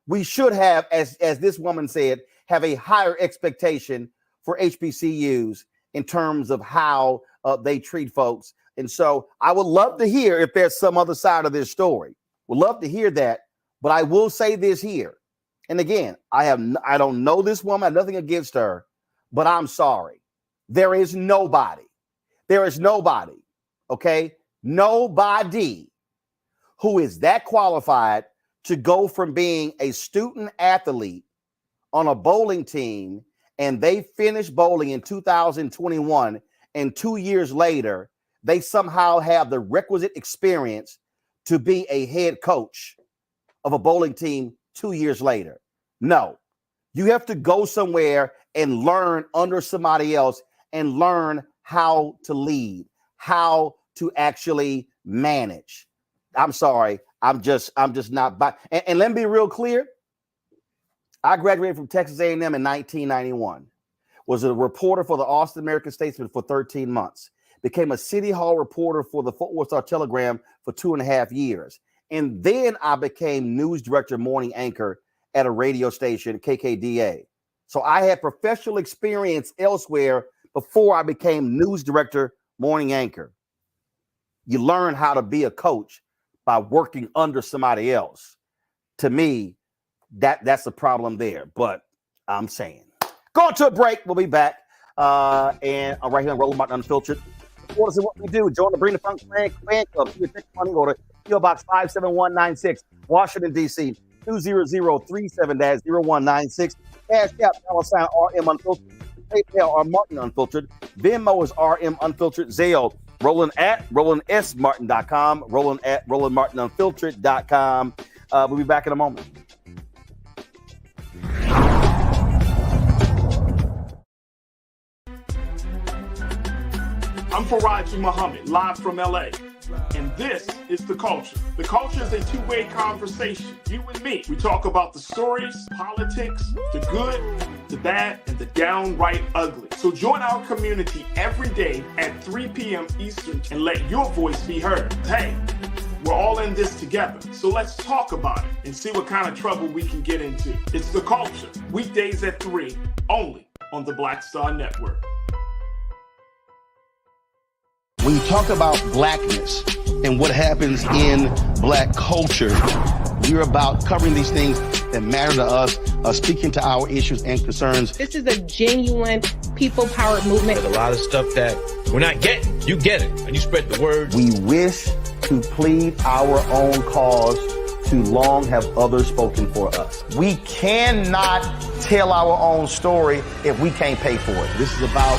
we should have, as this woman said, have a higher expectation for HBCUs in terms of how they treat folks. And so I would love to hear if there's some other side of this story. Would love to hear that. But I will say this here. And again, I don't know this woman, nothing against her, but I'm sorry. There is nobody, okay? Nobody who is that qualified to go from being a student athlete on a bowling team, and they finish bowling in 2021, and 2 years later, they somehow have the requisite experience to be a head coach of a bowling team 2 years later. No, you have to go somewhere and learn under somebody else and learn how to lead, how to actually manage. I'm sorry. I'm just not by. And let me be real clear. I graduated from Texas A&M in 1991, was a reporter for the Austin American-Statesman for 13 months, became a City Hall reporter for the Fort Worth Star-Telegram for 2.5 years. And then I became news director, morning anchor at a radio station, KKDA. So I had professional experience elsewhere before I became news director, morning anchor. You learn how to be a coach by working under somebody else. To me, that's the problem there. But I'm saying, going to a break. We'll be back. And I'm right here on Roland Martin Unfiltered. What is it? What we do? Join the Bring the Funk fan club. You take money, go to PO Box 57196, Washington, D.C. 20037-0196. Cash App, $RM Unfiltered. PayPal or Martin Unfiltered. Venmo is RM Unfiltered. Zelle, Roland at RolandSMartin.com. Roland at RolandMartinUnfiltered.com. We'll be back in a moment. I'm Faraji Muhammad, live from LA. And this is The Culture. The Culture is a two-way conversation. You and me. We talk about the stories, politics, the good, the bad, and the downright ugly. So join our community every day at 3 p.m. Eastern and let your voice be heard. Hey, we're all in this together, so let's talk about it and see what kind of trouble we can get into. It's The Culture, weekdays at 3, only on the Black Star Network. When you talk about blackness and what happens in black culture, we're about covering these things that matter to us, speaking to our issues and concerns. This is a genuine people-powered movement. There's a lot of stuff that we're not getting. You get it, and you spread the word. We wish to plead our own cause. Too long have others spoken for us. We cannot tell our own story if we can't pay for it. This is about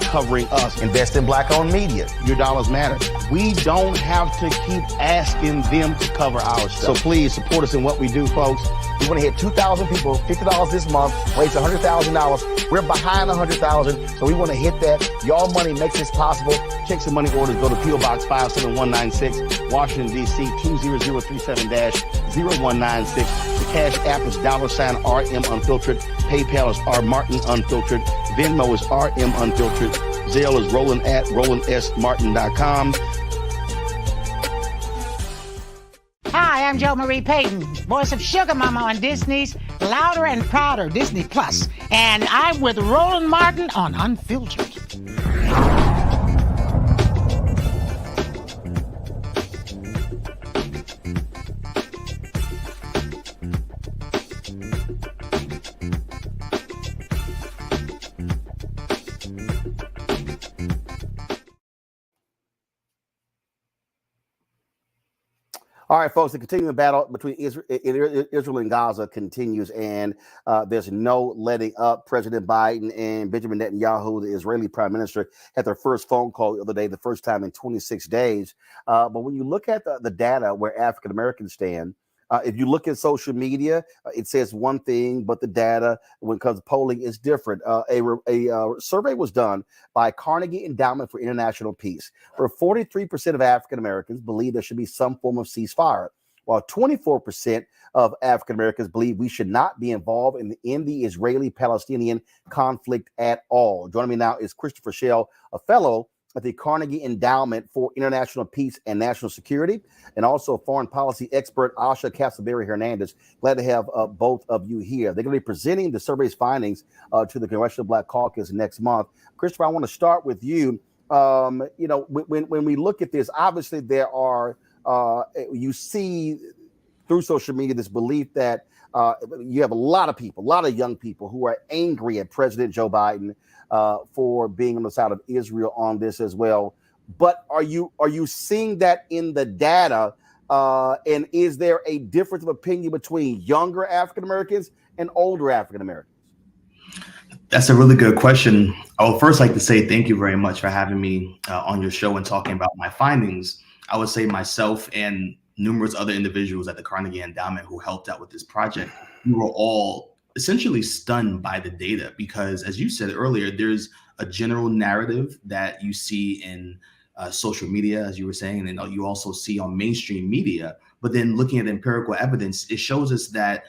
covering us. Invest in black-owned media. Your dollars matter. We don't have to keep asking them to cover our stuff. So please support us in what we do, folks. We want to hit 2,000 people, $50 this month, raise $100,000. We're behind 100,000, so we want to hit that. Y'all money makes this possible. Check some money orders. Go to P.O. Box 57196, Washington, D.C. 20037-0196. The Cash App is $RM Unfiltered. PayPal is R Martin Unfiltered. Venmo is RM Unfiltered. Zelle is Roland at RolandSMartin.com. Hi, I'm Jo Marie Payton, voice of Sugar Mama on Disney's Louder and Prouder Disney Plus, and I'm with Roland Martin on Unfiltered. All right, folks, the continuing battle between Israel and Gaza continues, and there's no letting up. President Biden and Benjamin Netanyahu, the Israeli prime minister, had their first phone call the other day, the first time in 26 days. But when you look at the data where African Americans stand, if you look at social media, it says one thing, but the data, when it comes to polling, is different. A survey was done by Carnegie Endowment for International Peace, where 43% of African Americans believe there should be some form of ceasefire, while 24% of African Americans believe we should not be involved in the Israeli-Palestinian conflict at all. Joining me now is Christopher Schell, a fellow at the Carnegie Endowment for International Peace and National Security, and also foreign policy expert Asha Castleberry Hernandez. Glad to have both of you here. They're going to be presenting the survey's findings to the Congressional Black Caucus next month. Christopher, I want to start with you. When we look at this, obviously there are, you see through social media this belief that you have a lot of people, a lot of young people who are angry at President Joe Biden for being on the side of Israel on this as well. But are you seeing that in the data? And is there a difference of opinion between younger African Americans and older African Americans? That's a really good question. I would first like to say thank you very much for having me on your show and talking about my findings. I would say myself and numerous other individuals at the Carnegie Endowment who helped out with this project, we were all essentially stunned by the data because, as you said earlier, there's a general narrative that you see in social media, as you were saying, and you also see on mainstream media. But then looking at empirical evidence, it shows us that,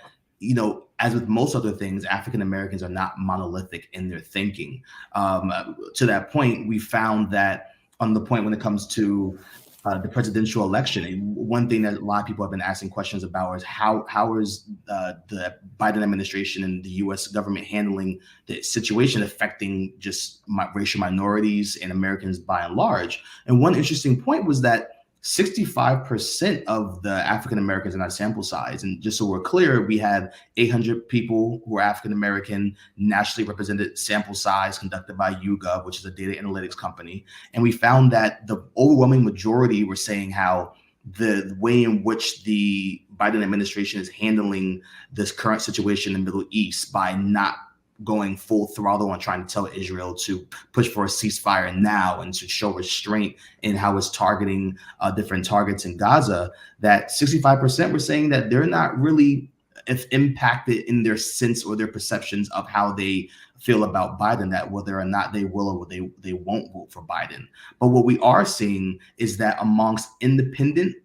as with most other things, African Americans are not monolithic in their thinking. To that point, we found that on the point when it comes to the presidential election, one thing that a lot of people have been asking questions about is how is the Biden administration and the U.S. government handling the situation affecting just racial minorities and Americans by and large. And one interesting point was that 65% of the African Americans in our sample size, and just so we're clear, we had 800 people who are African American, nationally represented sample size conducted by YouGov, which is a data analytics company. And we found that the overwhelming majority were saying how the way in which the Biden administration is handling this current situation in the Middle East by not going full throttle on trying to tell Israel to push for a ceasefire now and to show restraint in how it's targeting different targets in Gaza, that 65% were saying that they're not really impacted in their sense or their perceptions of how they feel about Biden, that whether or not they will or they won't vote for Biden. But what we are seeing is that amongst independent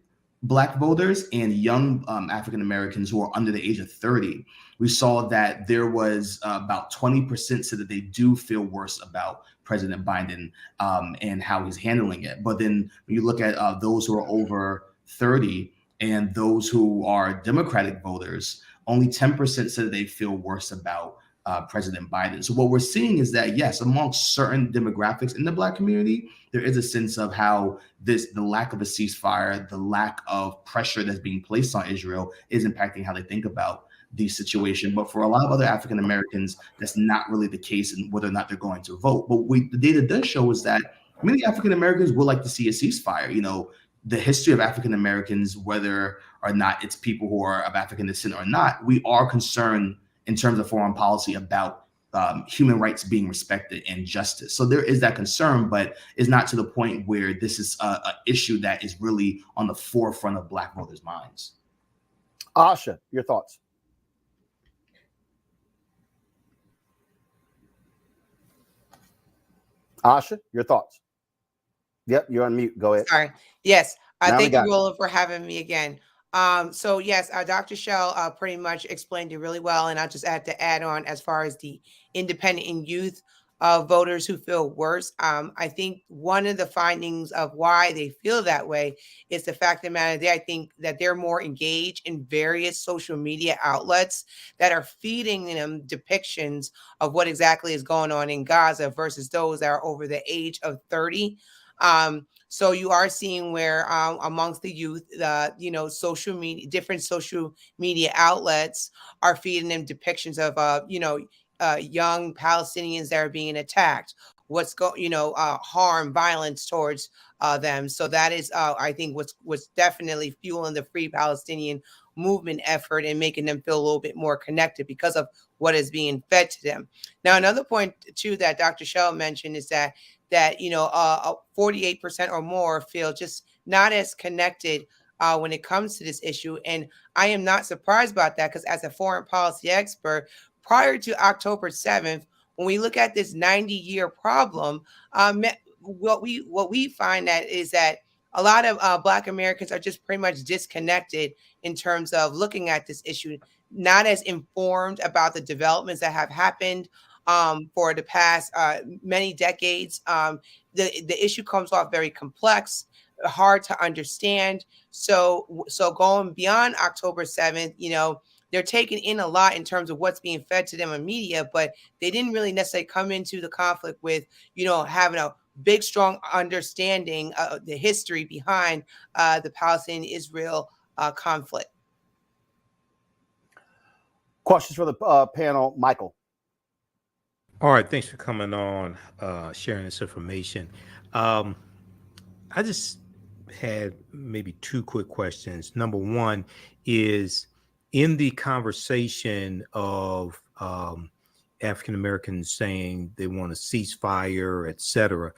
Black voters and young African Americans who are under the age of 30, we saw that there was about 20% said that they do feel worse about President Biden and how he's handling it. But then when you look at those who are over 30 and those who are Democratic voters, only 10% said that they feel worse about President Biden. So what we're seeing is that, yes, amongst certain demographics in the Black community, there is a sense of how the lack of a ceasefire, the lack of pressure that's being placed on Israel is impacting how they think about the situation. But for a lot of other African Americans, that's not really the case, and whether or not they're going to vote. But the data does show is that many African Americans would like to see a ceasefire. You know, the history of African Americans, whether or not it's people who are of African descent or not, we are concerned in terms of foreign policy about human rights being respected and justice. So there is that concern, but it's not to the point where this is an issue that is really on the forefront of Black voters' minds. Asha, your thoughts? Asha, your thoughts? Yep, you're on mute. Go ahead. Sorry. Yes. Thank you, it. Roland, for having me again. So yes, Dr. Shell pretty much explained it really well, and I'll just have to add on as far as the independent and youth voters who feel worse. I think one of the findings of why they feel that way is the fact of the matter I think that they're more engaged in various social media outlets that are feeding them depictions of what exactly is going on in Gaza versus those that are over the age of 30. So you are seeing where amongst the youth, social media, different social media outlets are feeding them depictions of, young Palestinians that are being attacked, harm, violence towards them. So that is, I think, what's definitely fueling the Free Palestinian movement effort and making them feel a little bit more connected because of what is being fed to them. Now, another point too that Dr. Shell mentioned is that 48% or more feel just not as connected when it comes to this issue. And I am not surprised about that because as a foreign policy expert, prior to October 7th, when we look at this 90-year problem, what we find that is that a lot of Black Americans are just pretty much disconnected in terms of looking at this issue, not as informed about the developments that have happened for the past many decades. The issue comes off very complex, hard to understand. So going beyond October 7th, they're taking in a lot in terms of what's being fed to them in media, but they didn't really necessarily come into the conflict with, having a big, strong understanding of the history behind the Palestinian-Israel conflict. Questions for the panel, Michael? All right, thanks for coming on, sharing this information. I just had maybe two quick questions. Number one is, in the conversation of African Americans saying they want a ceasefire, et cetera,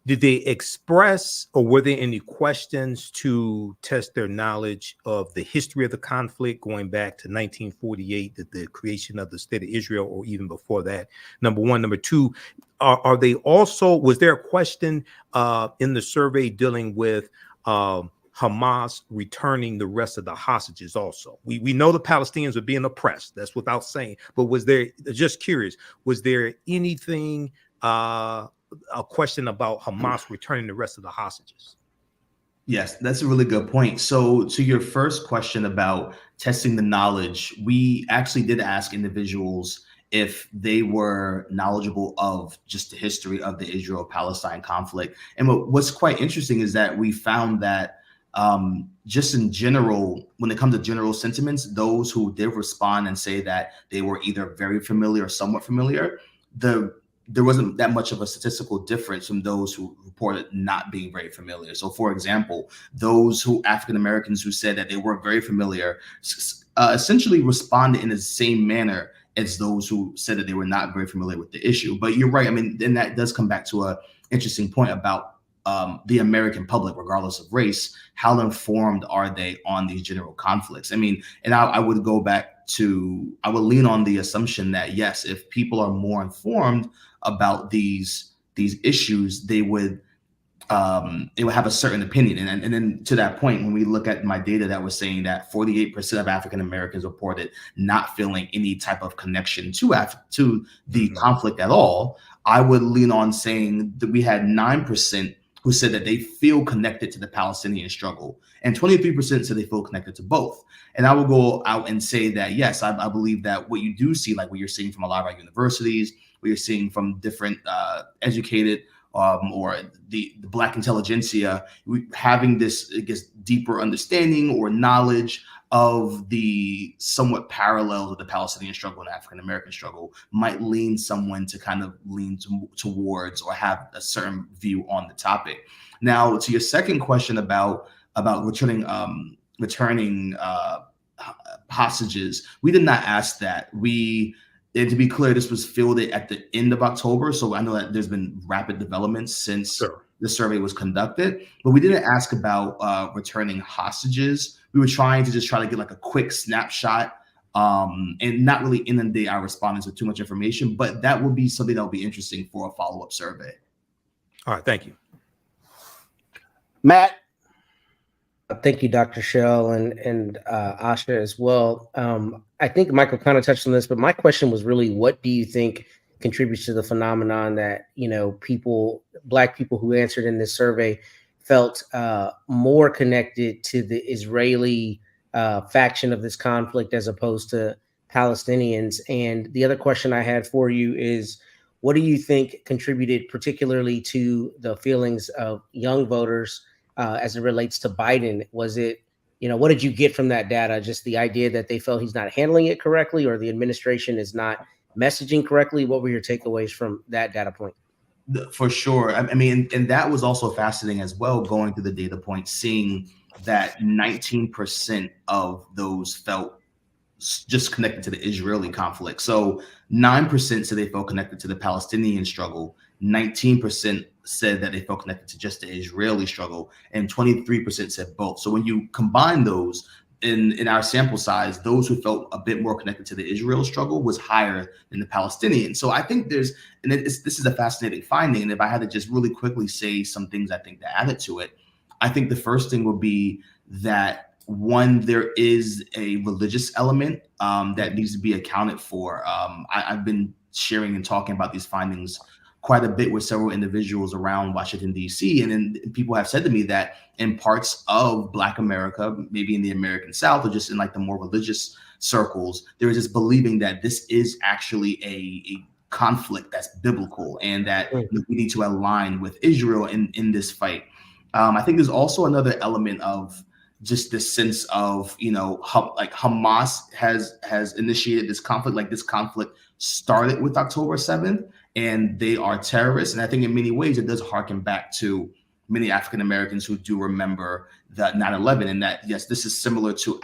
did they express, or were there any questions to test their knowledge of the history of the conflict going back to 1948, the creation of the state of Israel, or even before that? Number one. Number two, are they also, was there a question in the survey dealing with Hamas returning the rest of the hostages also? We know the Palestinians are being oppressed, that's without saying, but was there, just curious, was there anything, a question about Hamas returning the rest of the hostages? Yes, that's a really good point. So to your first question about testing the knowledge, we actually did ask individuals if they were knowledgeable of just the history of the Israel-Palestine conflict. And what's quite interesting is that we found that just in general, when it comes to general sentiments, those who did respond and say that they were either very familiar or somewhat familiar, there wasn't that much of a statistical difference from those who reported not being very familiar. So for example, those African Americans who said that they were very familiar essentially responded in the same manner as those who said that they were not very familiar with the issue. But you're right. I mean, then that does come back to an interesting point about the American public, regardless of race. How informed are they on these general conflicts? I mean, and I would go back to, I would lean on the assumption that, yes, if people are more informed about these issues, they would it would have a certain opinion. And then to that point, when we look at my data that was saying that 48% of African Americans reported not feeling any type of connection to the conflict at all, I would lean on saying that we had 9% who said that they feel connected to the Palestinian struggle, and 23% said they feel connected to both. And I will go out and say that, yes, I believe that what you do see, like what you're seeing from a lot of our universities, what you're seeing from different educated or the Black intelligentsia, having this, I guess, deeper understanding or knowledge of the somewhat parallels of the Palestinian struggle and African American struggle might lean someone to kind of lean towards or have a certain view on the topic. Now, to your second question about returning hostages, we did not ask that. And to be clear, this was fielded at the end of October, so I know that there's been rapid developments since the survey was conducted, but we didn't ask about returning hostages. We were trying to just try to get like a quick snapshot and not really inundate our respondents with too much information, but that would be something that would be interesting for a follow-up survey. All right, thank you. Matt? Thank you, Dr. Shell and Asha as well. I think Michael kind of touched on this, but my question was really, what do you think contributes to the phenomenon that, Black people who answered in this survey felt more connected to the Israeli faction of this conflict as opposed to Palestinians? And the other question I had for you is, what do you think contributed particularly to the feelings of young voters as it relates to Biden? Was it, what did you get from that data? Just the idea that they felt he's not handling it correctly, or the administration is not messaging correctly? What were your takeaways from that data point? For sure. I mean, and that was also fascinating as well, going through the data points, seeing that 19% of those felt just connected to the Israeli conflict. So 9% said they felt connected to the Palestinian struggle. 19% said that they felt connected to just the Israeli struggle, and 23% said both. So when you combine those in our sample size, those who felt a bit more connected to the Israel struggle was higher than the Palestinian. So I think this is a fascinating finding. And if I had to just really quickly say some things I think that added to it, I think the first thing would be that, one, there is a religious element that needs to be accounted for. I've been sharing and talking about these findings quite a bit with several individuals around Washington, D.C. And then people have said to me that in parts of Black America, maybe in the American South, or just in like the more religious circles, there is this believing that this is actually a conflict that's biblical, and that we need to align with Israel in this fight. I think there's also another element of just this sense of, like Hamas has initiated this conflict. Like, this conflict started with October 7th, and they are terrorists. And I think in many ways it does harken back to many African Americans who do remember that 9/11, and that, yes, this is similar to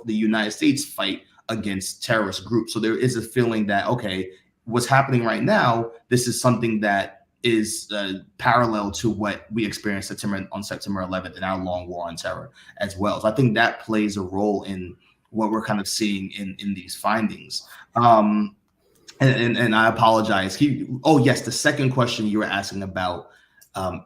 the United States fight against terrorist groups. So there is a feeling that, okay, what's happening right now, this is something that is parallel to what we experienced on September 11th in our long war on terror as well. So I think that plays a role in what we're kind of seeing in these findings. And I apologize. Yes, the second question you were asking about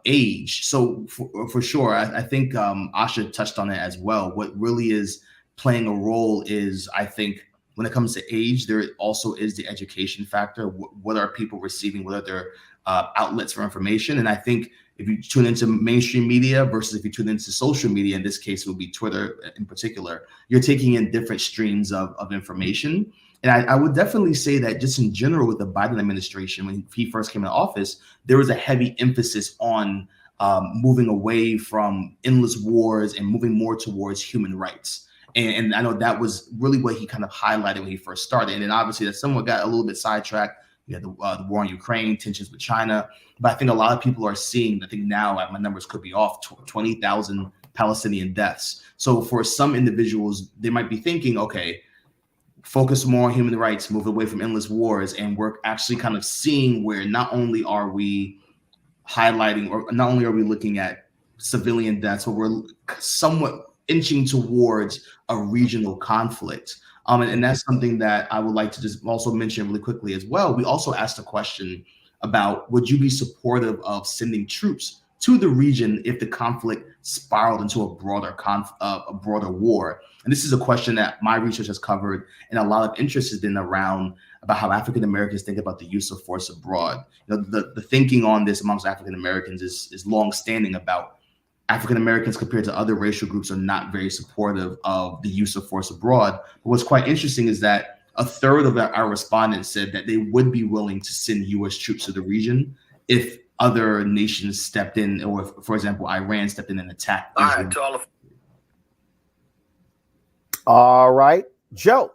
age. So for sure, I think Asha touched on it as well. What really is playing a role is, I think, when it comes to age, there also is the education factor. What are people receiving? What are their outlets for information? And I think if you tune into mainstream media versus if you tune into social media, in this case, it would be Twitter in particular, you're taking in different streams of information. And I would definitely say that just in general with the Biden administration, when he first came into office, there was a heavy emphasis on moving away from endless wars and moving more towards human rights. And I know that was really what he kind of highlighted when he first started. And then obviously that somewhat got a little bit sidetracked. You had the war in Ukraine, tensions with China. But I think a lot of people are seeing, I think now my numbers could be off, 20,000 Palestinian deaths. So for some individuals, they might be thinking, okay, focus more on human rights, move away from endless wars. And we're actually kind of seeing where not only are we highlighting, or not only are we looking at civilian deaths, but we're somewhat inching towards a regional conflict. And that's something that I would like to just also mention really quickly as well. We also asked a question about, would you be supportive of sending troops to the region if the conflict spiraled into a broader war? And this is a question that my research has covered, and a lot of interest has been around about how African Americans think about the use of force abroad. The thinking on this amongst African Americans is long-standing about African Americans compared to other racial groups are not very supportive of the use of force abroad. But what's quite interesting is that a third of our respondents said that they would be willing to send U.S. troops to the region if other nations stepped in, or if, for example, Iran stepped in and attacked Israel. All right, Joe.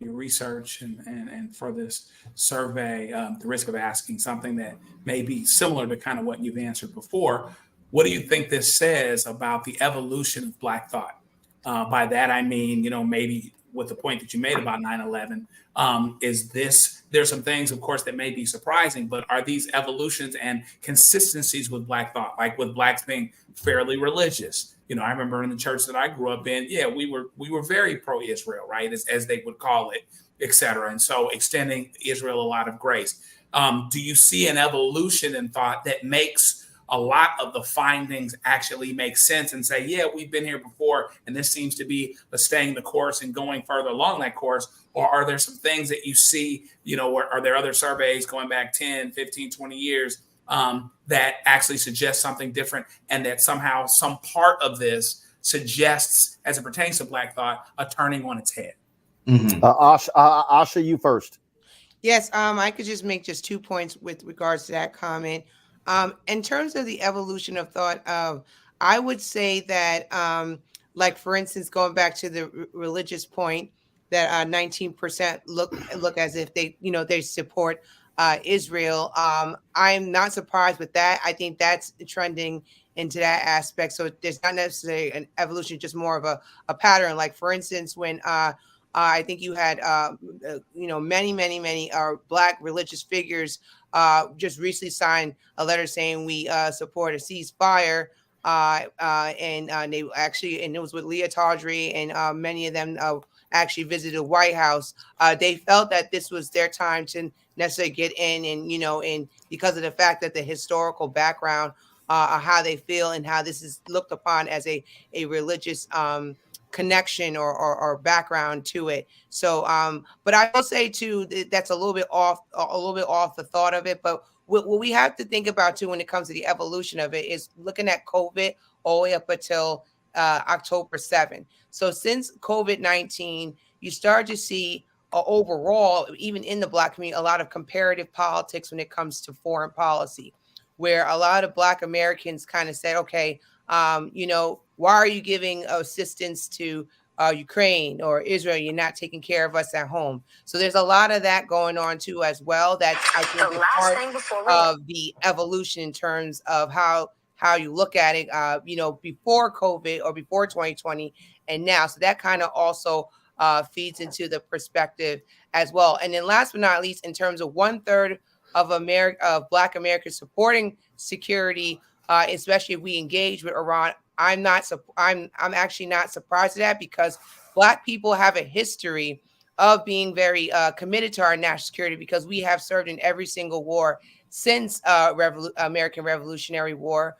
Research and for this survey, the risk of asking something that may be similar to kind of what you've answered before. What do you think this says about the evolution of Black thought? By that, I mean, maybe with the point that you made about 9/11, there's some things, of course, that may be surprising, but are these evolutions and consistencies with Black thought, like with Blacks being fairly religious? I remember in the church that I grew up in, we were very pro-Israel, right, as they would call it, et cetera. And so extending Israel a lot of grace. Do you see an evolution in thought that makes a lot of the findings actually make sense and say, yeah, we've been here before, and this seems to be staying the course and going further along that course? Or are there some things that you see, or are there other surveys going back 10, 15, 20 years that actually suggest something different, and that somehow some part of this suggests, as it pertains to Black thought, a turning on its head? Asha, you first. Yes, I could just make just 2 points with regards to that comment. In terms of the evolution of thought, I would say that, like, for instance, going back to the religious point, that 19% look as if they support Israel. I'm not surprised with that. I think that's trending into that aspect. So there's not necessarily an evolution, just more of a pattern. Like, for instance, when I think you had many Black religious figures just recently signed a letter saying we support a ceasefire, and they actually, and it was with Leah Tawdry, and many of them actually visited the White House. They felt that this was their time to necessarily get in, and because of the fact that the historical background, how they feel and how this is looked upon as a religious connection or background to it. So, but I will say too, that's a little bit off the thought of it. But what we have to think about too, when it comes to the evolution of it, is looking at COVID all the way up until October 7th. So since COVID-19, you start to see overall, even in the Black community, a lot of comparative politics when it comes to foreign policy, where a lot of Black Americans kind of said, okay, why are you giving assistance to Ukraine or Israel? You're not taking care of us at home. So there's a lot of that going on too as well. That's, I think, part of the evolution in terms of how you look at it, before COVID or before 2020 and now. So that kind of also feeds into the perspective as well. And then last but not least, in terms of 1/3 of Black Americans supporting security, especially if we engage with Iran, I'm actually not surprised at that, because Black people have a history of being very committed to our national security, because we have served in every single war since American Revolutionary War.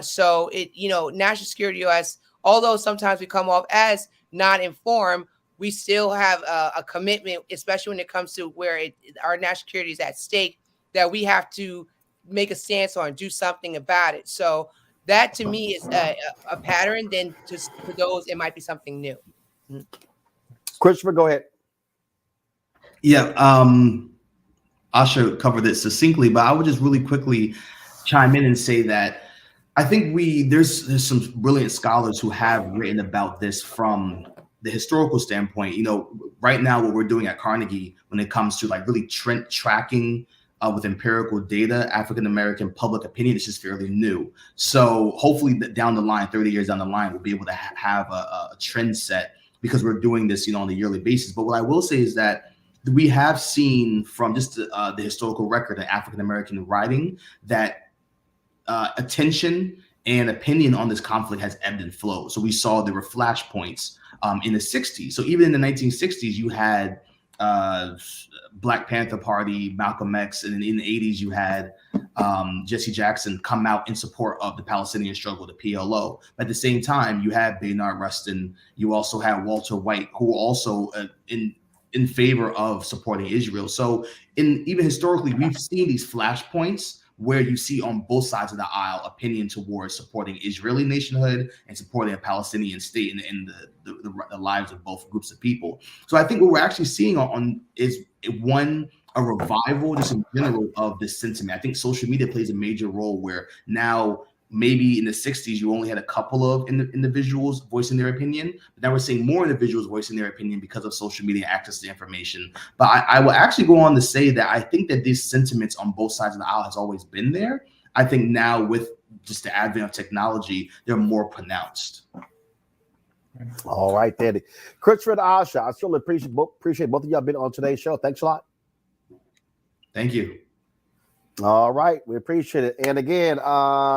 So national security U.S., although sometimes we come off as not informed, we still have a commitment, especially when it comes to where our national security is at stake, that we have to make a stance on, do something about it. So that to me is a pattern. Then just for those, it might be something new. Christopher, go ahead. Yeah, Asha covered it succinctly, but I would just really quickly chime in and say that I think there's some brilliant scholars who have written about this from the historical standpoint. Right now, what we're doing at Carnegie when it comes to like really trend tracking with empirical data, African-American public opinion is just fairly new. So hopefully down the line, 30 years down the line, we'll be able to have a trend set, because we're doing this, on a yearly basis. But what I will say is that we have seen from just the historical record in African-American writing that attention and opinion on this conflict has ebbed and flowed. So we saw there were flashpoints in the 60s. So even in the 1960s, you had Black Panther Party, Malcolm X, and in the 80s, you had Jesse Jackson come out in support of the Palestinian struggle, the PLO. At the same time, you have Bernard Rustin. You also have Walter White, who are also in favor of supporting Israel. So even historically, we've seen these flashpoints where you see on both sides of the aisle opinion towards supporting Israeli nationhood and supporting a Palestinian state in the lives of both groups of people. So I think what we're actually seeing is a revival just in general of this sentiment. I think social media plays a major role where now maybe in the 60s, you only had a couple of individuals voicing their opinion, but now we're seeing more individuals voicing their opinion because of social media access to information. But I will actually go on to say that I think that these sentiments on both sides of the aisle has always been there. I think now with just the advent of technology, they're more pronounced. All right, Danny. Christopher and Asha, I certainly appreciate both of y'all being on today's show. Thanks a lot. Thank you. All right, we appreciate it. And again,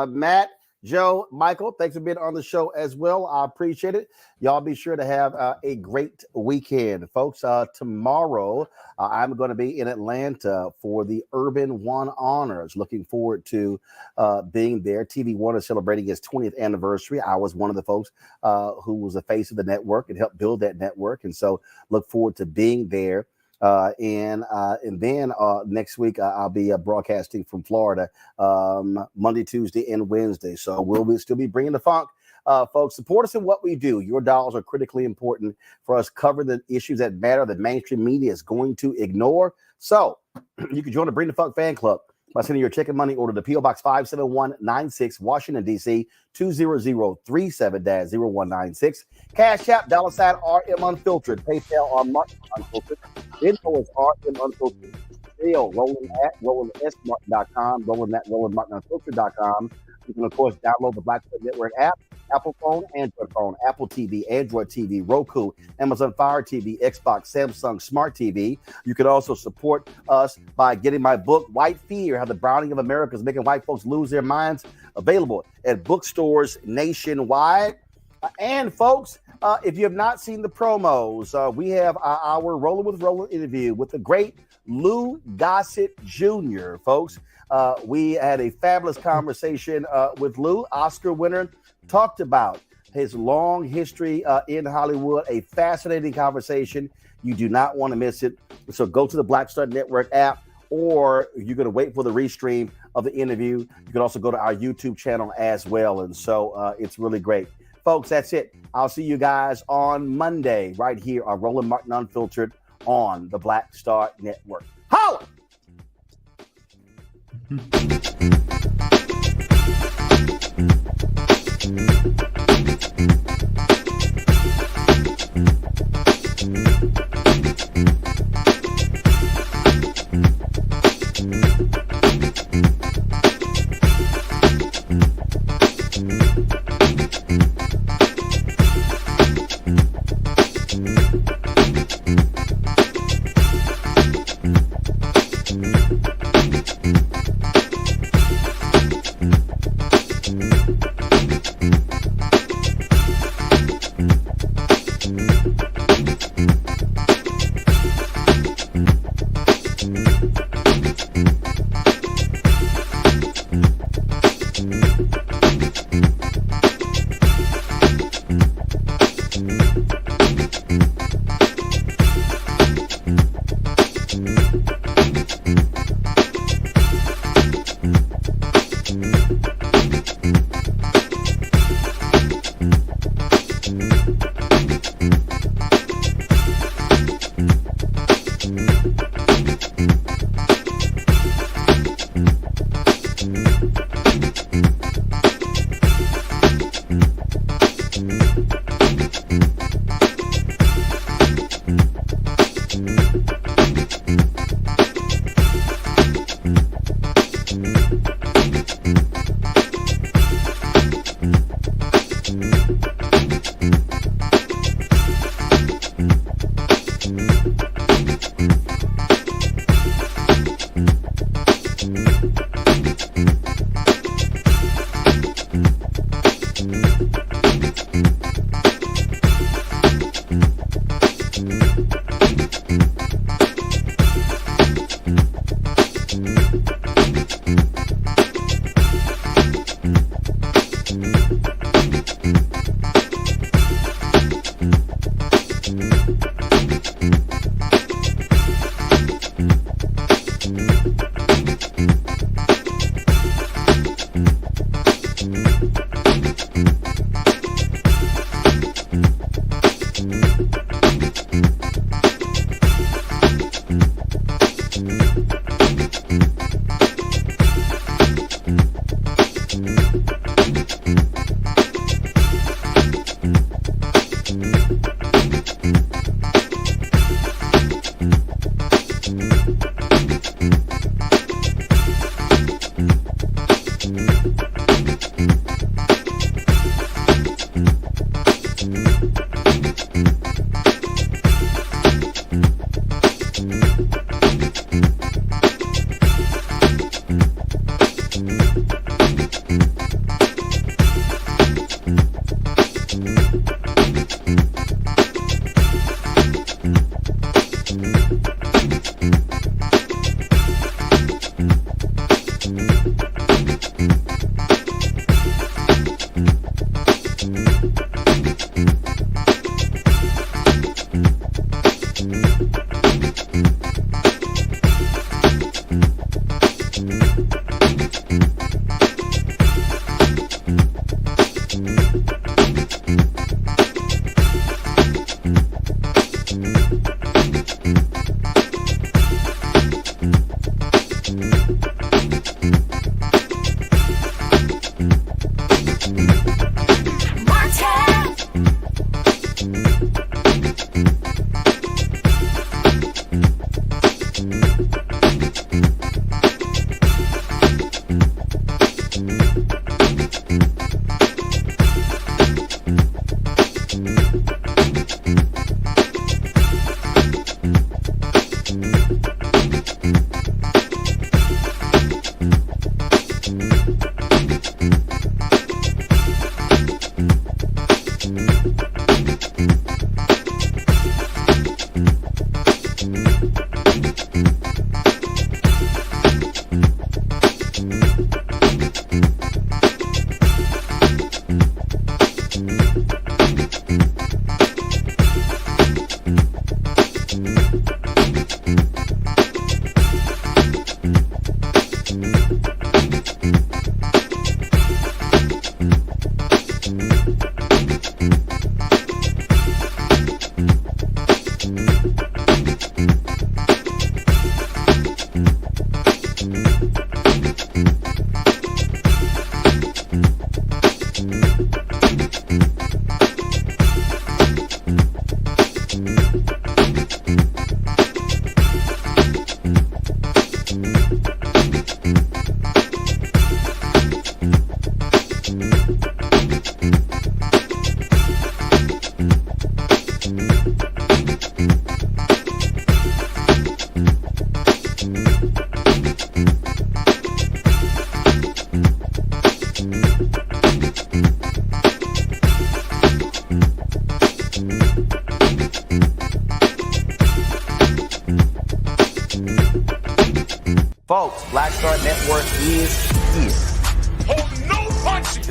Matt, Joe, Michael, thanks for being on the show as well. I appreciate it. Y'all be sure to have a great weekend, folks. Tomorrow, I'm going to be in Atlanta for the Urban One Honors. Looking forward to being there. TV One is celebrating its 20th anniversary. I was one of the folks who was the face of the network and helped build that network. And so look forward to being there. And then next week I'll be broadcasting from Florida Monday, Tuesday, and Wednesday. So we'll still be bringing the funk. Folks, support us in what we do. Your dollars are critically important for us covering the issues that matter that mainstream media is going to ignore. So you can join the Bring the Funk fan club by sending your check and money order to P.O. Box 57196, Washington, D.C. 20037-0196. Cash App, $RM Unfiltered. PayPal on Martin Unfiltered. Info is RM Unfiltered. Mail, Roland at RolandSMartin.com, Roland at RolandMartinUnfiltered.com. You can, of course, download the Black Star Network app, Apple phone, Android phone, Apple TV, Android TV, Roku, Amazon Fire TV, Xbox, Samsung Smart TV. You can also support us by getting my book, White Fear, How the Browning of America is Making White Folks Lose Their Minds, available at bookstores nationwide. And folks, if you have not seen the promos, we have our Rolling with Roland interview with the great Lou Gossett Jr., folks. We had a fabulous conversation with Lou, Oscar winner, talked about his long history in Hollywood, a fascinating conversation. You do not want to miss it. So go to the Black Star Network app, or you're going to wait for the restream of the interview. You can also go to our YouTube channel as well. And so it's really great. Folks, that's it. I'll see you guys on Monday right here on Roland Martin Unfiltered on the Black Star Network. Holla! Folks, Black Star Network is here.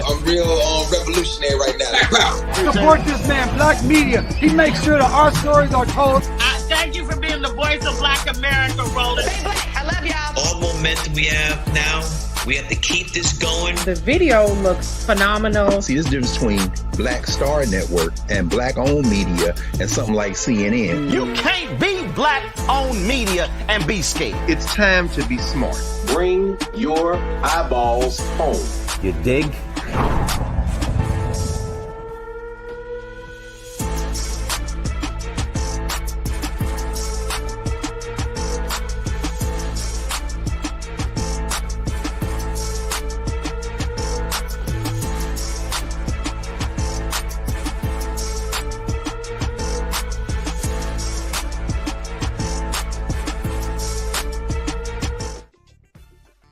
I'm real revolutionary right now. Support this man, Black Media. He makes sure that our stories are told. Thank you for being the voice of Black America, Roland. Stay black. I love y'all. All momentum we have now, we have to keep this going. The video looks phenomenal. See, there's a difference between Black Star Network and Black-owned media and something like CNN. You can't be Black-owned media and be scared. It's time to be smart. Bring your eyeballs home. You dig?